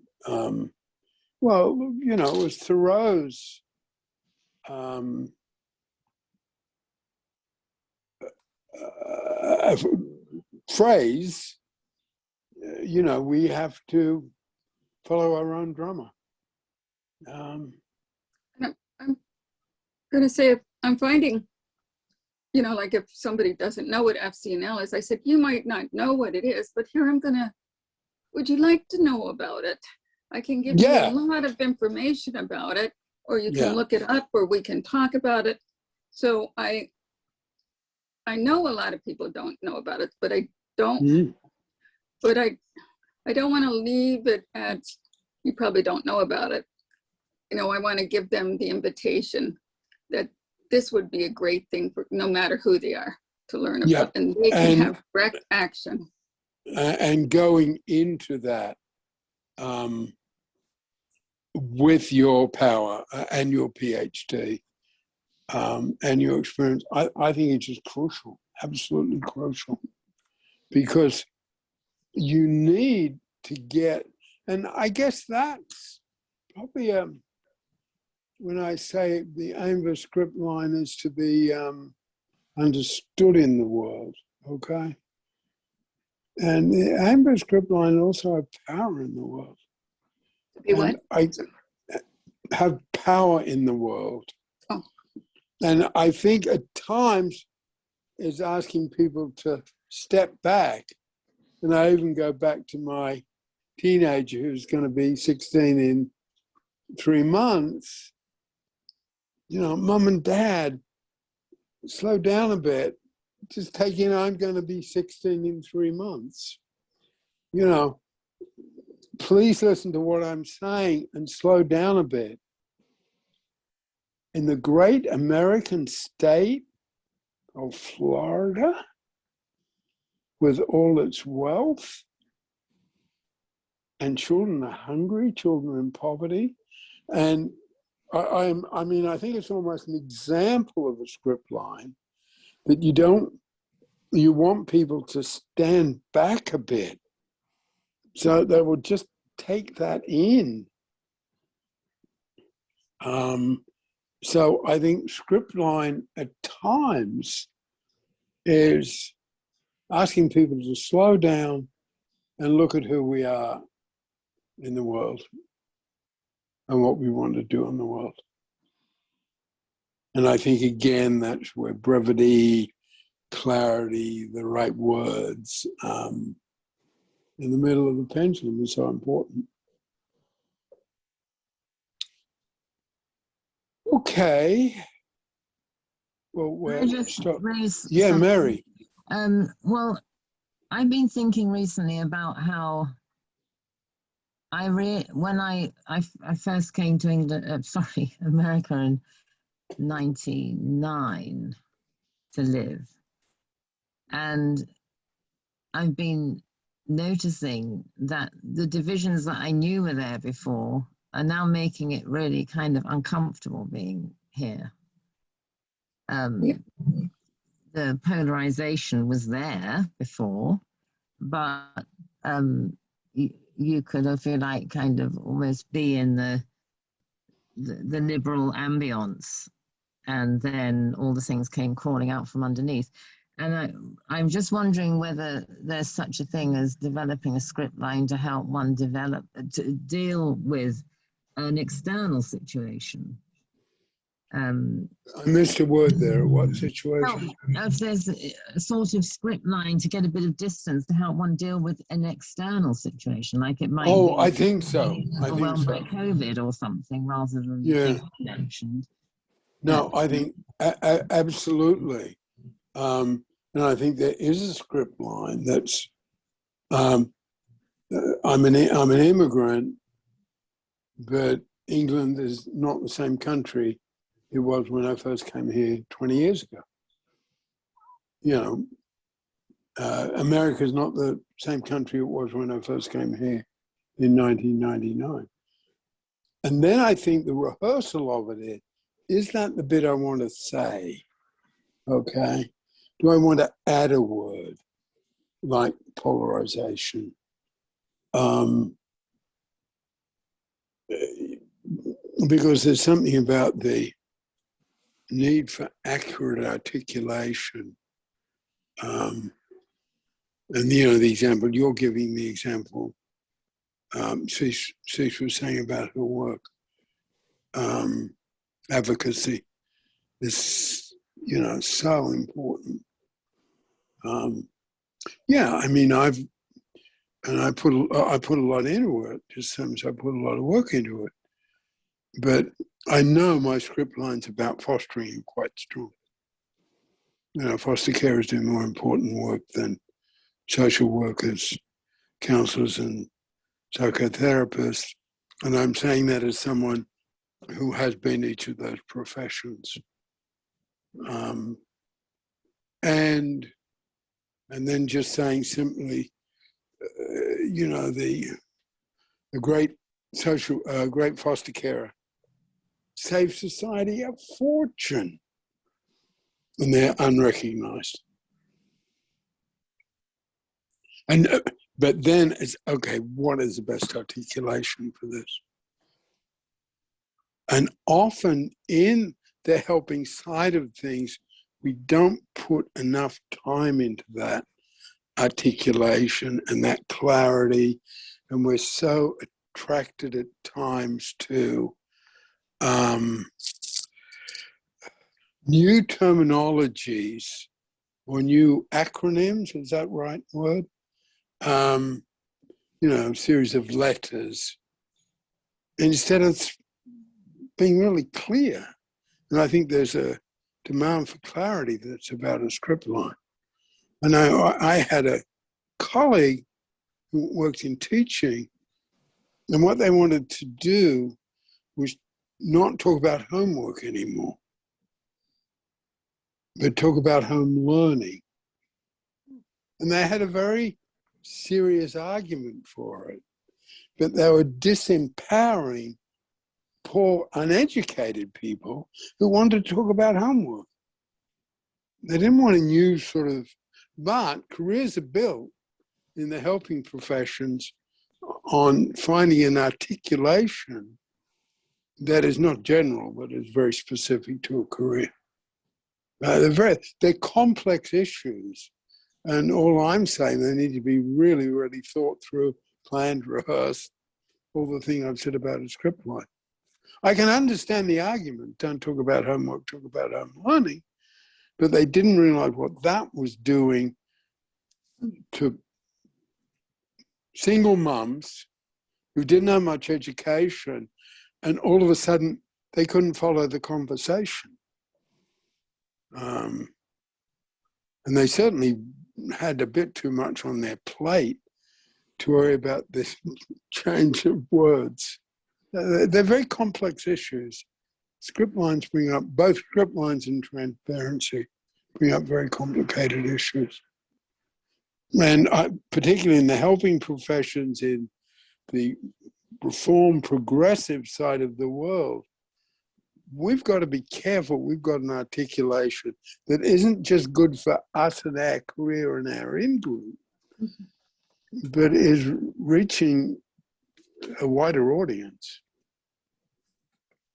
S1: well, you know, it was Thoreau's phrase, you know, we have to follow our own drummer.
S3: I'm going to say, I'm finding, you know, like if somebody doesn't know what FCNL is, I said, you might not know what it is, but here I'm going to, would you like to know about it? I can give you a lot of information about it, or you can look it up, or we can talk about it. So I know a lot of people don't know about it, but I don't, but I don't want to leave it at, you probably don't know about it. You know, I want to give them the invitation that this would be a great thing for no matter who they are to learn about, and they can have direct action.
S1: And going into that with your power and your PhD and your experience, I think it's just crucial, absolutely crucial, because you need to get, and I guess that's probably when I say the aim of a script line is to be understood in the world, okay? And the aim of a script line also have power in the world.
S3: Be what?
S1: I have power in the world.
S3: Oh.
S1: And I think at times is asking people to step back And I even go back to my teenager who's going to be 16 in 3 months. You know, mum and dad, slow down a bit. Just take in, I'm going to be 16 in 3 months. You know, please listen to what I'm saying and slow down a bit. In the great American state of Florida, with all its wealth, and children are hungry, children are in poverty, and I mean, I think it's almost an example of a script line that you want people to stand back a bit so they will just take that in. So I think script line at times is asking people to slow down and look at who we are in the world and what we want to do in the world. And I think, again, that's where brevity, clarity, the right words in the middle of the pendulum is so important. Okay. Well,
S2: Can I just raise
S1: yeah,
S2: something?
S1: Mary.
S2: Well, I've been thinking recently about how when I first came to England, America in 99 to live, and I've been noticing that the divisions that I knew were there before are now making it really kind of uncomfortable being here. The polarization was there before, but you could, if you like, kind of almost be in the liberal ambience, and then all the things came crawling out from underneath. And I'm just wondering whether there's such a thing as developing a script line to help one to deal with an external situation.
S1: I missed a word there. What situation?
S2: If there's a sort of script line to get a bit of distance to help one deal with an external situation, like it might be
S1: I think so.
S2: overwhelmed by COVID or something, rather than the thing you mentioned.
S1: No, I think absolutely. And I think there is a script line that's, I'm an immigrant, but England is not the same country it was when I first came here 20 years ago. You know, America is not the same country it was when I first came here in 1999. And then I think the rehearsal of it is that the bit I want to say? Okay. Do I want to add a word like polarization? Because there's something about the need for accurate articulation. And, you know, the example, you're giving the example, Cease was saying about her work. Advocacy is, you know, so important. Yeah, I mean, I put a lot into it, just sometimes I put a lot of work into it. But I know my script line's about fostering are quite strong. You know, foster carers do more important work than social workers, counselors, and psychotherapists. And I'm saying that as someone who has been each of those professions. And then just saying simply, you know, the great great foster carer saved society a fortune, and they're unrecognized. And but then it's okay. What is the best articulation for this? And often in the helping side of things, we don't put enough time into that articulation and that clarity, and we're so attracted at times to new terminologies or new acronyms, is that right word? you know, series of letters, instead of being really clear. And I think there's a demand for clarity that's about a script line. And I had a colleague who worked in teaching, and what they wanted to do was not talk about homework anymore, but talk about home learning. And they had a very serious argument for it, but they were disempowering poor, uneducated people who wanted to talk about homework. They didn't want a new sort of, but careers are built in the helping professions on finding an articulation that is not general, but is very specific to a career. They're complex issues. And all I'm saying, they need to be really, really thought through, planned, rehearsed, all the thing I've said about a script line. I can understand the argument, don't talk about homework, talk about home learning, but they didn't realize what that was doing to single mums who didn't have much education, and all of a sudden they couldn't follow the conversation. And they certainly had a bit too much on their plate to worry about this change of words. They're very complex issues. Script lines bring up, both script lines and transparency bring up very complicated issues. And particularly in the helping professions, in the reform progressive side of the world, we've got to be careful. We've got an articulation that isn't just good for us and our career and our in-group, but is reaching a wider audience.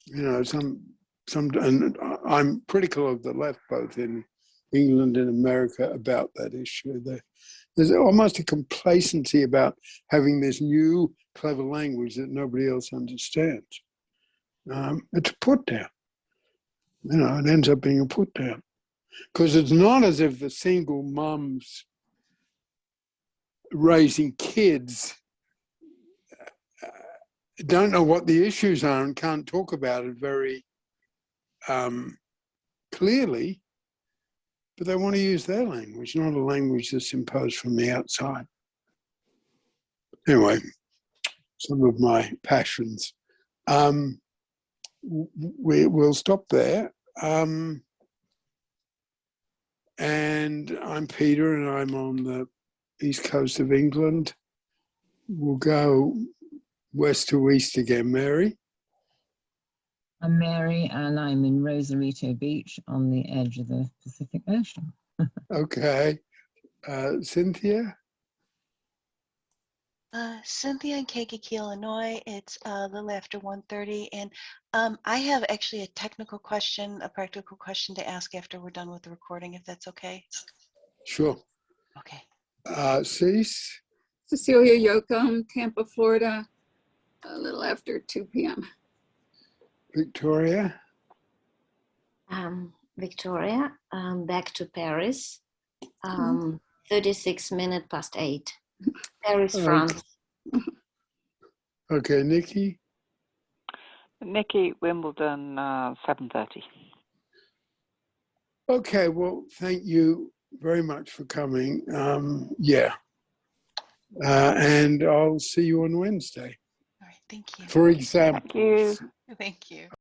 S1: You know, and I'm critical of the left, both in England and America, about that issue. There's almost a complacency about having this new clever language that nobody else understands. It's a put down. You know, it ends up being a put down. Because it's not as if the single mums raising kids don't know what the issues are and can't talk about it very clearly, but they want to use their language, not a language that's imposed from the outside. Anyway, some of my passions. We'll stop there. And I'm Peter, and I'm on the east coast of England. We'll go west to east again. Mary?
S2: I'm Mary, and I'm in Rosarito Beach on the edge of the Pacific Ocean.
S1: Okay. Cynthia?
S5: Cynthia in Kankakee, Illinois. It's a little after 1:30, and I have actually a technical question, a practical question to ask after we're done with the recording, if that's okay.
S1: Sure.
S5: Okay.
S1: Cease?
S3: Cecilia Yoakum, Tampa, Florida, a little after 2 p.m.
S1: Victoria?
S6: Victoria, back to Paris, 36 minutes past 8. Paris, France.
S1: Okay, Nikki?
S4: Nikki, Wimbledon, 7:30.
S1: Okay, well, thank you very much for coming. And I'll see you on Wednesday.
S5: All right, thank you.
S1: For example.
S4: Thank you.
S5: Thank you.